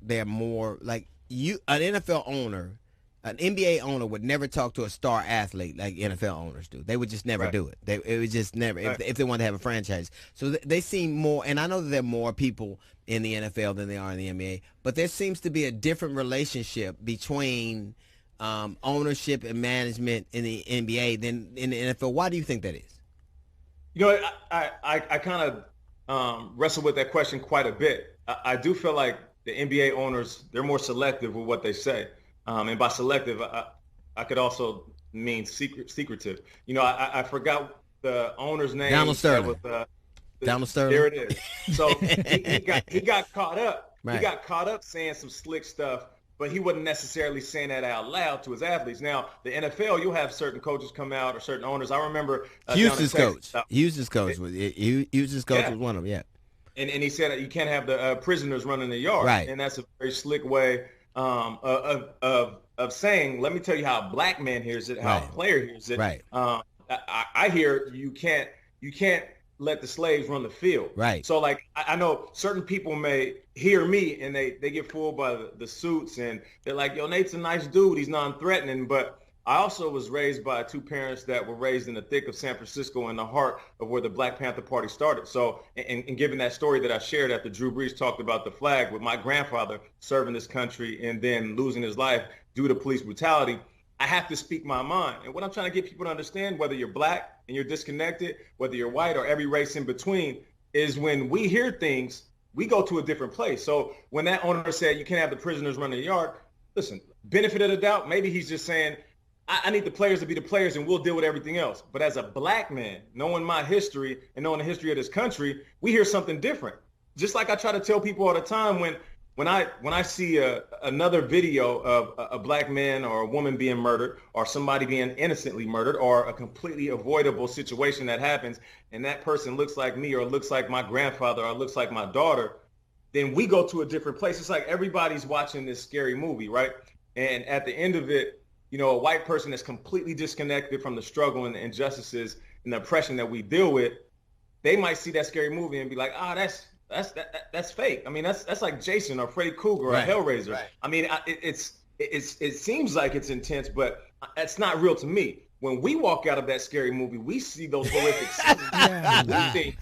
S5: they're more like an NFL owner An NBA owner would never talk to a star athlete like NFL owners do. They would just never do it. It would just never, if they wanted to have a franchise. So they seem more, and I know that there are more people in the NFL than they are in the NBA, but there seems to be a different relationship between ownership and management in the NBA than in the NFL. Why do you think that is?
S6: You know, I kind of wrestle with that question quite a bit. I do feel like the NBA owners, they're more selective with what they say. And by selective, I could also mean secretive. You know, I forgot the owner's name.
S5: Donald Sterling. Donald Sterling.
S6: There it is. So he got caught up.
S5: Right.
S6: He got caught up saying some slick stuff, but he wasn't necessarily saying that out loud to his athletes. Now, the NFL, you'll have certain coaches come out or certain owners. I remember
S5: Houston's coach. Houston's coach was one of them. Yeah.
S6: And he said that you can't have the prisoners running the yard.
S5: Right.
S6: And that's a very slick way of saying, let me tell you how a black man hears it, how a player hears it.
S5: Right.
S6: I hear you can't let the slaves run the field.
S5: Right.
S6: So like I know certain people may hear me and they get fooled by the suits and they're like, yo, Nate's a nice dude, he's non-threatening, but I also was raised by two parents that were raised in the thick of San Francisco, in the heart of where the Black Panther Party started. So, and given that story that I shared after Drew Brees talked about the flag with my grandfather serving this country and then losing his life due to police brutality, I have to speak my mind. And what I'm trying to get people to understand, whether you're black and you're disconnected, whether you're white or every race in between, is when we hear things, we go to a different place. So when that owner said you can't have the prisoners run the yard, listen, benefit of the doubt, maybe he's just saying, I need the players to be the players and we'll deal with everything else. But as a black man, knowing my history and knowing the history of this country, we hear something different. Just like I try to tell people all the time, when I see another video of a black man or a woman being murdered or somebody being innocently murdered or a completely avoidable situation that happens and that person looks like me or looks like my grandfather or looks like my daughter, then we go to a different place. It's like everybody's watching this scary movie, right? And at the end of it, you know, a white person that's completely disconnected from the struggle and the injustices and the oppression that we deal with, they might see that scary movie and be like, that's fake. I mean, that's like Jason or Freddy Krueger or Hellraiser. Right. I mean, it seems like it's intense, but it's not real to me. When we walk out of that scary movie, we see those horrific scenes. We think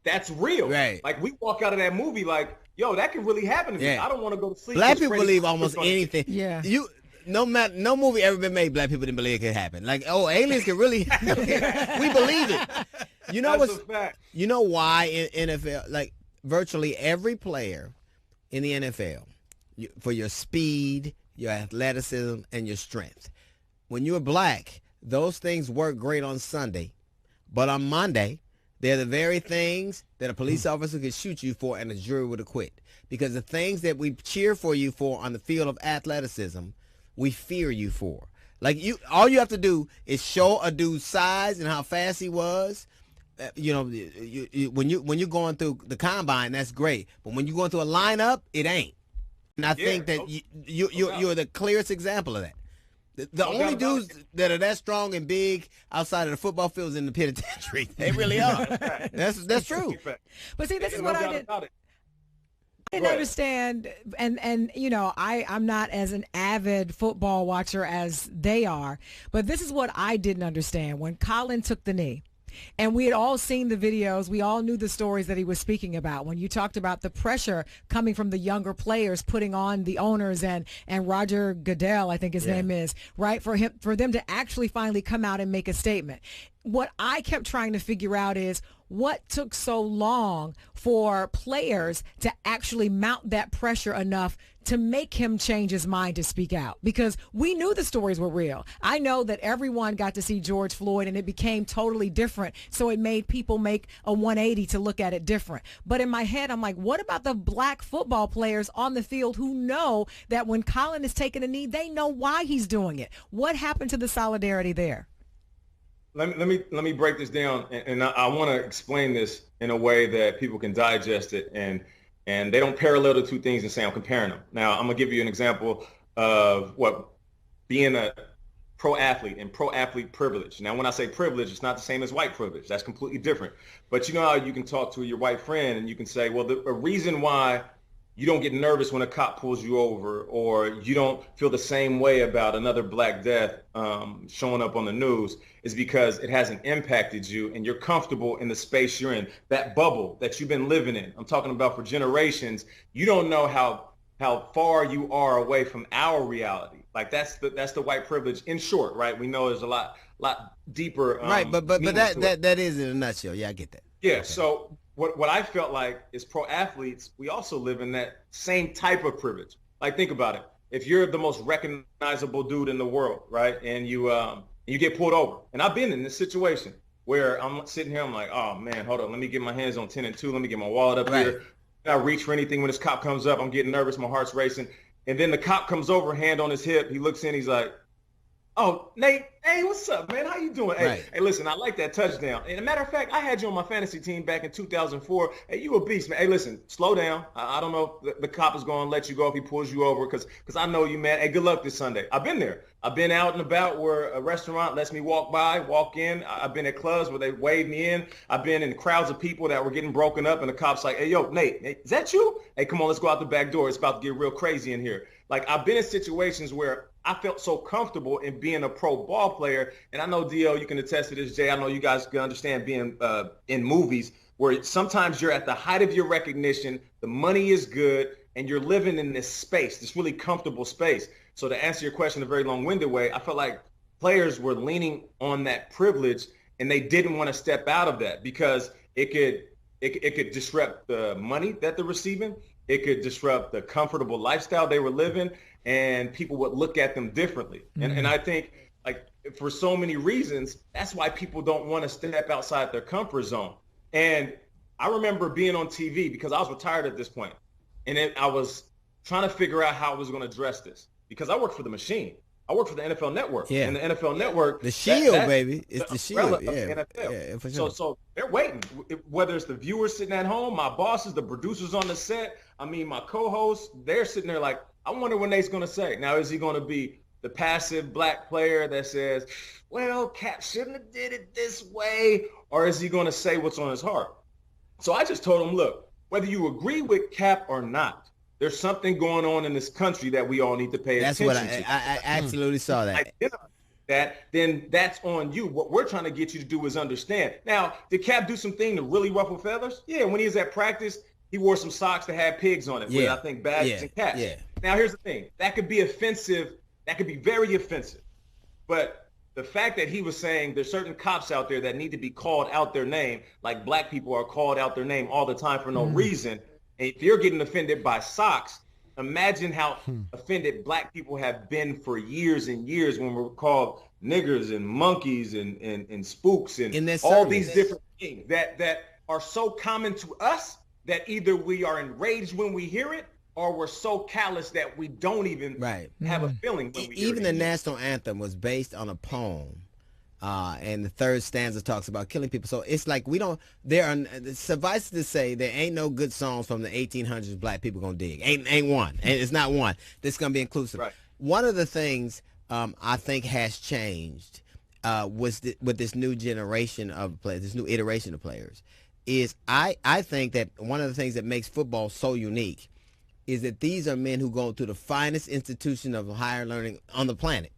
S6: that's real. Right. Like we walk out of that movie like, yo, that could really happen to me. I don't want to go to sleep.
S5: Black people believe almost anything. Yeah. No movie ever been made, black people didn't believe it could happen. Like, oh, aliens could really we believe it. You know
S6: That's a fact.
S5: You know why in NFL, like virtually every player in the NFL, for your speed, your athleticism, and your strength. When you're black, those things work great on Sunday, but on Monday, they're the very things that a police officer could shoot you for and a jury would acquit. Because the things that we cheer for you for on the field of athleticism, we fear you for. Like all you have to do is show a dude's size and how fast he was. You know, when you're going through the combine, that's great. But when you're going through a lineup, it ain't. And I think that you're the clearest example of that. The only dudes that are that strong and big outside of the football field is in the penitentiary. They really are. That's true.
S2: But see, this is what I didn't understand, and you know, I'm not as an avid football watcher as they are, but this is what I didn't understand when Colin took the knee. And we had all seen the videos. We all knew the stories that he was speaking about when you talked about the pressure coming from the younger players putting on the owners and Roger Goodell, I think his name is, right, for them to actually finally come out and make a statement. What I kept trying to figure out is what took so long for players to actually mount that pressure enough to make him change his mind to speak out, because we knew the stories were real. I know that everyone got to see George Floyd and it became totally different. So it made people make a 180 to look at it different. But in my head, I'm like, what about the black football players on the field who know that when Colin is taking a knee, they know why he's doing it? What happened to the solidarity there?
S6: Let me break this down, and I want to explain this in a way that people can digest it, and they don't parallel the two things and say I'm comparing them. Now, I'm going to give you an example of what being a pro athlete and pro athlete privilege. Now, when I say privilege, it's not the same as white privilege. That's completely different. But you know how you can talk to your white friend and you can say, well, the reason why you don't get nervous when a cop pulls you over, or you don't feel the same way about another black death showing up on the news, is because it hasn't impacted you and you're comfortable in the space you're in, that bubble that you've been living in. I'm talking about for generations. You don't know how far you are away from our reality. Like that's the white privilege in short, right? We know there's a lot deeper.
S5: Right, but that is in a nutshell. Yeah, I get that.
S6: Yeah.
S5: Okay.
S6: So what I felt like is pro athletes, we also live in that same type of privilege. Like, think about it. If you're the most recognizable dude in the world, right, and you get pulled over, and I've been in this situation where I'm sitting here, I'm like, oh man, hold on, let me get my hands on 10 and 2, let me get my wallet up here. I reach for anything when this cop comes up, I'm getting nervous, my heart's racing, and then the cop comes over, hand on his hip, he looks in, he's like, oh, Nate, hey, what's up, man? How you doing? Hey, hey, listen, I like that touchdown. And a matter of fact, I had you on my fantasy team back in 2004. Hey, you a beast, man. Hey, listen, slow down. I don't know if the cop is going to let you go if he pulls you over, because I know you, man. Hey, good luck this Sunday. I've been there. I've been out and about where a restaurant lets me walk in. I've been at clubs where they wave me in. I've been in crowds of people that were getting broken up, and the cop's like, hey, yo, Nate, is that you? Hey, come on, let's go out the back door. It's about to get real crazy in here. Like, I've been in situations where I felt so comfortable in being a pro ball player. And I know, DL, you can attest to this, Jay. I know you guys can understand being in movies where sometimes you're at the height of your recognition, the money is good, and you're living in this space, this really comfortable space. So to answer your question in a very long-winded way, I felt like players were leaning on that privilege, and they didn't want to step out of that because it could disrupt the money that they're receiving. It could disrupt the comfortable lifestyle they were living, and people would look at them differently. And I think, like, for so many reasons, that's why people don't want to step outside their comfort zone. And I remember being on TV because I was retired at this point, and I was trying to figure out how I was going to address this because I worked for the machine. I work for the NFL Network.
S5: Yeah.
S6: And the NFL Network,
S5: the Shield, baby. It's the Shield.
S6: Yeah.
S5: Yeah, for sure.
S6: So they're waiting. Whether it's the viewers sitting at home, my bosses, the producers on the set, I mean, my co-hosts, they're sitting there like, I wonder what Nate's going to say. Now, is he going to be the passive black player that says, well, Cap shouldn't have did it this way? Or is he going to say what's on his heart? So I just told him, look, whether you agree with Cap or not, there's something going on in this country that we all need to pay attention to.
S5: That's what I absolutely saw that.
S6: Then that's on you. What we're trying to get you to do is understand. Now, did Cap do something to really ruffle feathers? Yeah, when he was at practice, he wore some socks that had pigs on it with, I think, badges and caps.
S5: Yeah.
S6: Now, here's the thing. That could be offensive. That could be very offensive. But the fact that he was saying there's certain cops out there that need to be called out their name, like black people are called out their name all the time for no reason. And if you're getting offended by socks, imagine how offended black people have been for years and years when we're called niggers and monkeys and spooks and all these different things that are so common to us that either we are enraged when we hear it or we're so callous that we don't even have a feeling when we hear it.
S5: Even the national anthem was based on a poem. And the third stanza talks about killing people. So it's like suffice to say, there ain't no good songs from the 1800s black people gonna dig. Ain't one. And it's not one that's gonna be inclusive. Right. One of the things I think has changed with this new generation of players, this new iteration of players, is I think that one of the things that makes football so unique is that these are men who go to the finest institution of higher learning on the planet.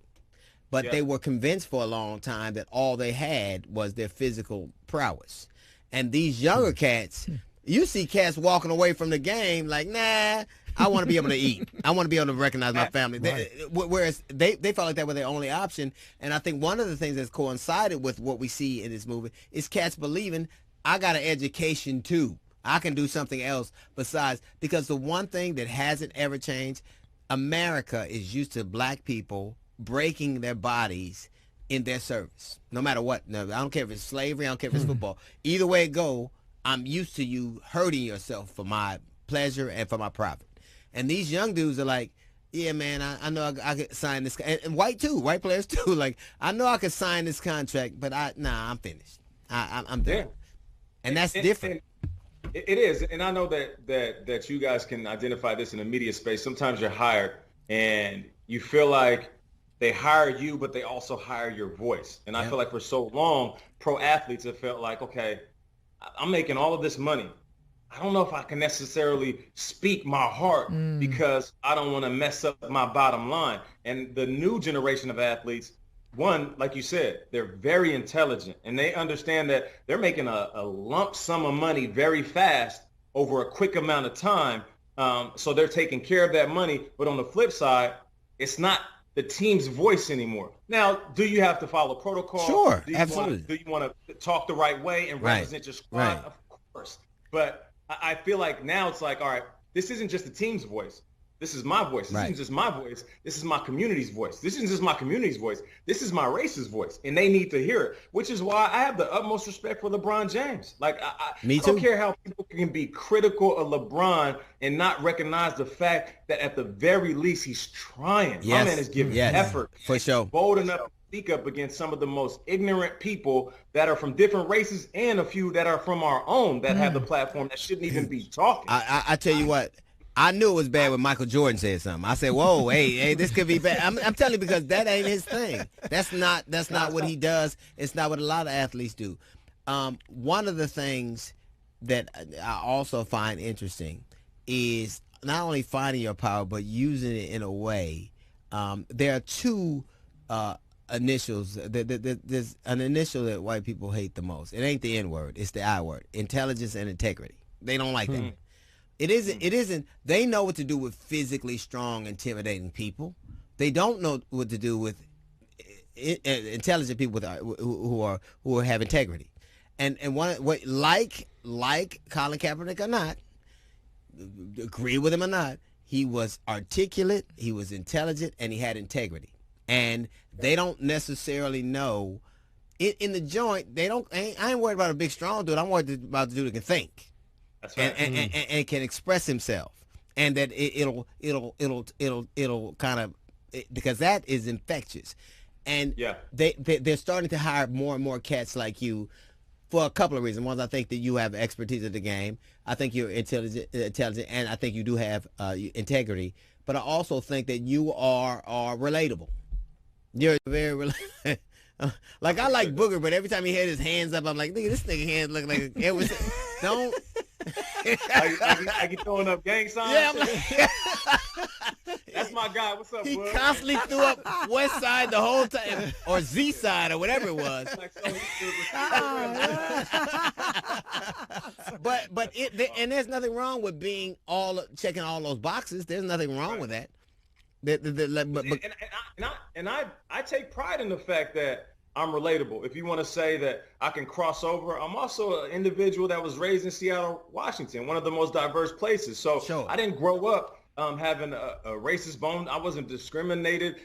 S5: But they were convinced for a long time that all they had was their physical prowess. And these younger cats, you see cats walking away from the game like, nah, I want to be able to eat. I want to be able to recognize my family. Whereas they felt like that was their only option. And I think one of the things that's coincided with what we see in this movie is cats believing, I got an education too. I can do something else besides, because the one thing that hasn't ever changed, America is used to black people breaking their bodies in their service, no matter what. No, I don't care if it's slavery, I don't care if it's football. Either way it go, I'm used to you hurting yourself for my pleasure and for my profit. And these young dudes are like, yeah, man, I know I could sign this, and white players too. Like, I know I could sign this contract, but I'm finished. I'm done. And that's different.
S6: It is, and I know that you guys can identify this in the media space. Sometimes you're hired, and you feel like they hire you, but they also hire your voice. And I feel like for so long, pro athletes have felt like, okay, I'm making all of this money, I don't know if I can necessarily speak my heart because I don't want to mess up my bottom line. And the new generation of athletes, one, like you said, they're very intelligent and they understand that they're making a lump sum of money very fast over a quick amount of time. So they're taking care of that money. But on the flip side, it's not the team's voice anymore. Now, do you have to follow protocol?
S5: Sure,
S6: absolutely. Do you want to talk the right way and represent your squad?
S5: Right.
S6: Of course. But I feel like now it's like, all right, this isn't just the team's voice. This is my voice. This isn't just my voice. This is my community's voice. This isn't just my community's voice. This is my race's voice. And they need to hear it, which is why I have the utmost respect for LeBron James. Like,
S5: Me
S6: I
S5: too.
S6: don't care how people can be critical of LeBron and not recognize the fact that at the very least he's trying.
S5: Yes.
S6: My man is giving effort.
S5: For sure.
S6: Bold enough to speak up against some of the most ignorant people that are from different races and a few that are from our own that have the platform that shouldn't even be talking.
S5: I tell you what. I knew it was bad when Michael Jordan said something. I said, "Whoa, hey, this could be bad." I'm telling you because that ain't his thing. That's not what he does. It's not what a lot of athletes do. One of the things that I also find interesting is not only finding your power but using it in a way. There are two initials. There's an initial that white people hate the most. It ain't the N word. It's the I word. Intelligence and integrity. They don't like that. It isn't. They know what to do with physically strong, intimidating people. They don't know what to do with intelligent people who have integrity. And like Colin Kaepernick or not, agree with him or not, he was articulate, he was intelligent, and he had integrity. And they don't necessarily know in the joint. They don't. I ain't worried about a big strong dude. I'm worried about the dude that can think. That's right. And can express himself, and that it'll kind of because that is infectious, and they're starting to hire more and more cats like you for a couple of reasons. One, I think that you have expertise at the game. I think you're intelligent, and I think you do have integrity. But I also think that you are relatable. You're very relatable. Like I like Booger, but every time he had his hands up, I'm like, nigga, this nigga hands look like it was. Don't.
S6: Like you throwing up gang signs?
S5: Yeah, I'm like,
S6: that's my guy. What's up,
S5: he
S6: bud?
S5: constantly threw up West Side the whole time, or Z Side, or whatever it was. But and there's nothing wrong with being checking all those boxes. There's nothing wrong with that.
S6: And I take pride in the fact that I'm relatable. If you want to say that I can cross over, I'm also an individual that was raised in Seattle, Washington, one of the most diverse places. So I didn't grow up having a racist bone. I wasn't discriminatory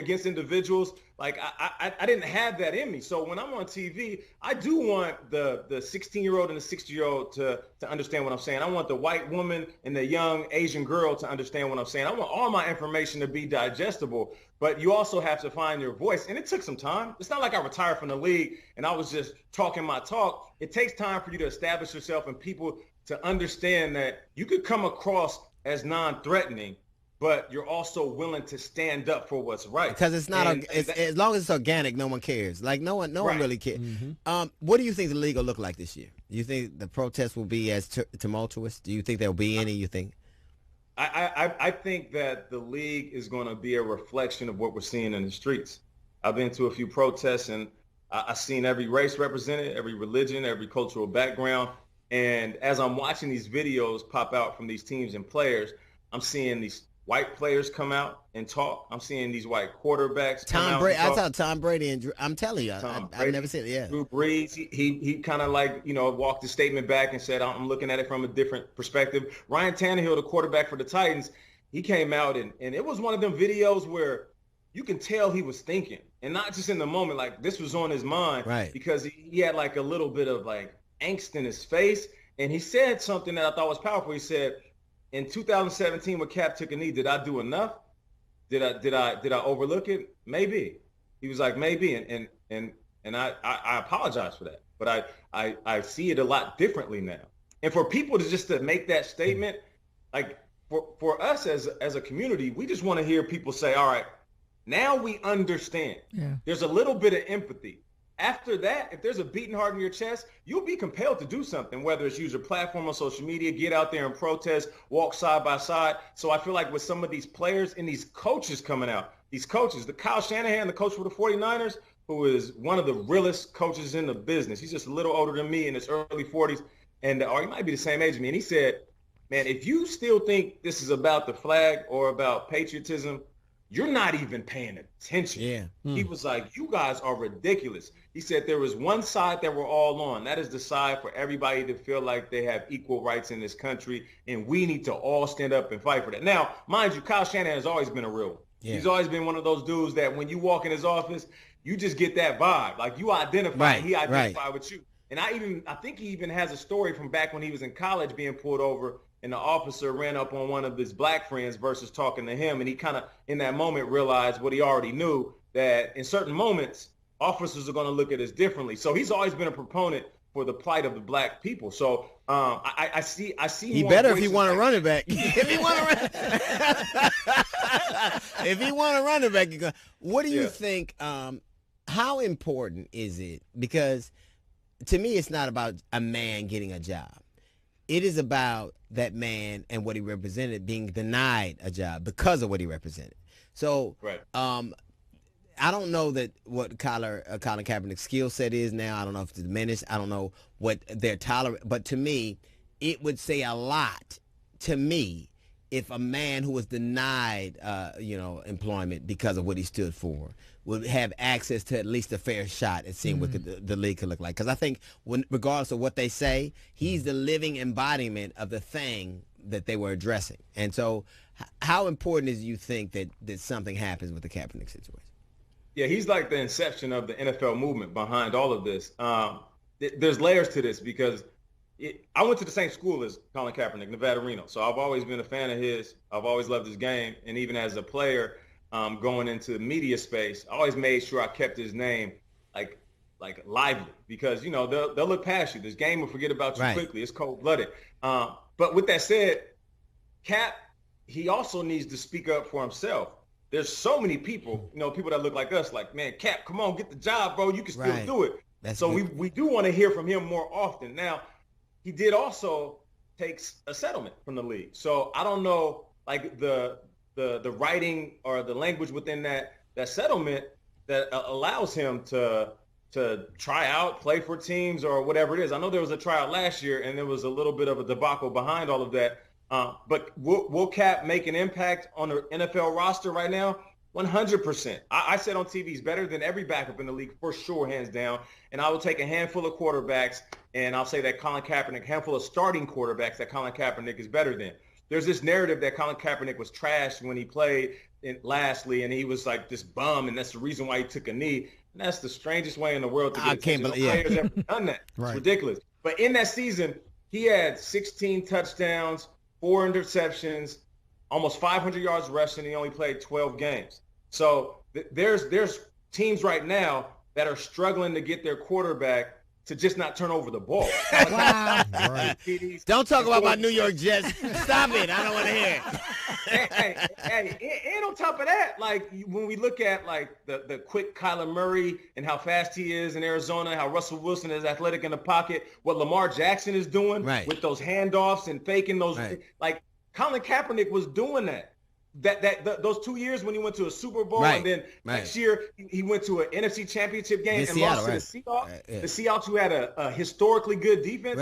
S6: against individuals. Like I didn't have that in me. So when I'm on TV, I do want the 16-year-old and the 60-year-old to understand what I'm saying. I want the white woman and the young Asian girl to understand what I'm saying. I want all my information to be digestible, but you also have to find your voice. And it took some time. It's not like I retired from the league and I was just talking my talk. It takes time for you to establish yourself and people to understand that you could come across as non-threatening, but you're also willing to stand up for what's right.
S5: Because it's not as long as it's organic, no one cares. Like no one really cares. What do you think the league will look like this year? Do you think the protests will be as tumultuous? Do you think there will be any? You think?
S6: I think that the league is going to be a reflection of what we're seeing in the streets. I've been to a few protests and I've seen every race represented, every religion, every cultural background. And as I'm watching these videos pop out from these teams and players, I'm seeing these white players come out and talk. I'm seeing these white quarterbacks come out and talk.
S5: I saw Tom Brady and Drew. I'm telling you, I've never seen it. Yeah.
S6: Drew Brees, he kind of like, walked the statement back and said, I'm looking at it from a different perspective. Ryan Tannehill, the quarterback for the Titans, he came out and it was one of them videos where you can tell he was thinking, and not just in the moment, like this was on his mind,
S5: right?
S6: Because he had like a little bit of like angst in his face. And he said something that I thought was powerful. He said, in 2017, when Cap took a knee, did I do enough? Did I overlook it? Maybe. He was like, maybe. And I apologize for that. But I see it a lot differently now. And for people to make that statement, like for us as a community, we just want to hear people say, all right, now we understand.
S2: Yeah.
S6: There's a little bit of empathy. after that, if there's a beating heart in your chest, you'll be compelled to do something, whether it's use your platform on social media, get out there and protest, walk side by side. So I feel like with some of these players and these coaches coming out, these coaches, the Kyle Shanahan, the coach for the 49ers, who is one of the realest coaches in the business. He's just a little older than me, in his early 40s, or he might be the same age as me. And he said, man, if you still think this is about the flag or about patriotism, you're not even paying attention.
S5: Yeah.
S6: He was like, you guys are ridiculous. He said there was one side that we're all on. That is the side for everybody to feel like they have equal rights in this country, and we need to all stand up and fight for that. Now, mind you, Kyle Shanahan has always been a real one. Yeah. He's always been one of those dudes that when you walk in his office, you just get that vibe. Like you identify, he identify with you. And I think he even has a story from back when he was in college being pulled over, and the officer ran up on one of his black friends versus talking to him. And he kind of, in that moment, realized what he already knew, that in certain moments, officers are going to look at us differently. So he's always been a proponent for the plight of the black people. So I see.
S5: He better if he want to run it back. If he want to run it back, what do you think? How important is it? Because to me, it's not about a man getting a job. It is about that man and what he represented being denied a job because of what he represented. So I don't know that what Colin Kaepernick's skill set is now. I don't know if it's diminished. I don't know what they're tolerant. But to me, it would say a lot to me if a man who was denied, employment because of what he stood for would have access to at least a fair shot at seeing what the league could look like. Because I think regardless of what they say, he's the living embodiment of the thing that they were addressing. And so how important is you think that something happens with the Kaepernick situation?
S6: Yeah, he's like the inception of the NFL movement behind all of this. There's layers to this because I went to the same school as Colin Kaepernick, Nevada Reno. So I've always been a fan of his. I've always loved his game. And even as a player going into the media space, I always made sure I kept his name like lively because, they'll look past you. This game will forget about you quickly. It's cold-blooded. But with that said, Cap, he also needs to speak up for himself. There's so many people, people that look like us, like, man, Cap, come on, get the job, bro. You can still do it. So we do want to hear from him more often. Now, he did also take a settlement from the league. So I don't know, like the writing or the language within that settlement that allows him to try out, play for teams or whatever it is. I know there was a tryout last year and there was a little bit of a debacle behind all of that. But will Cap make an impact on the NFL roster right now? 100%. I said on TV, he's better than every backup in the league for sure, hands down. And I will take a handful of quarterbacks, and I'll say that Colin Kaepernick, handful of starting quarterbacks that Colin Kaepernick is better than. There's this narrative that Colin Kaepernick was trashed when he played lastly, and he was like this bum, and that's the reason why he took a knee. And that's the strangest way in the world to get attention. No player's ever done that. It's ridiculous. But in that season, he had 16 touchdowns, 4 interceptions, almost 500 yards rushing. He only played 12 games. So there's teams right now that are struggling to get their quarterback to just not turn over the ball.
S2: Wow.
S5: Don't talk about my New York Jets. Stop it. I don't want to hear it.
S6: And on top of that, like when we look at like the quick Kyler Murray and how fast he is in Arizona, how Russell Wilson is athletic in the pocket, what Lamar Jackson is doing with those handoffs and faking those, like Colin Kaepernick was doing that. Those 2 years when he went to a Super Bowl and then next year he went to an NFC Championship game and lost to the Seahawks. The Seahawks, who had a historically good defense.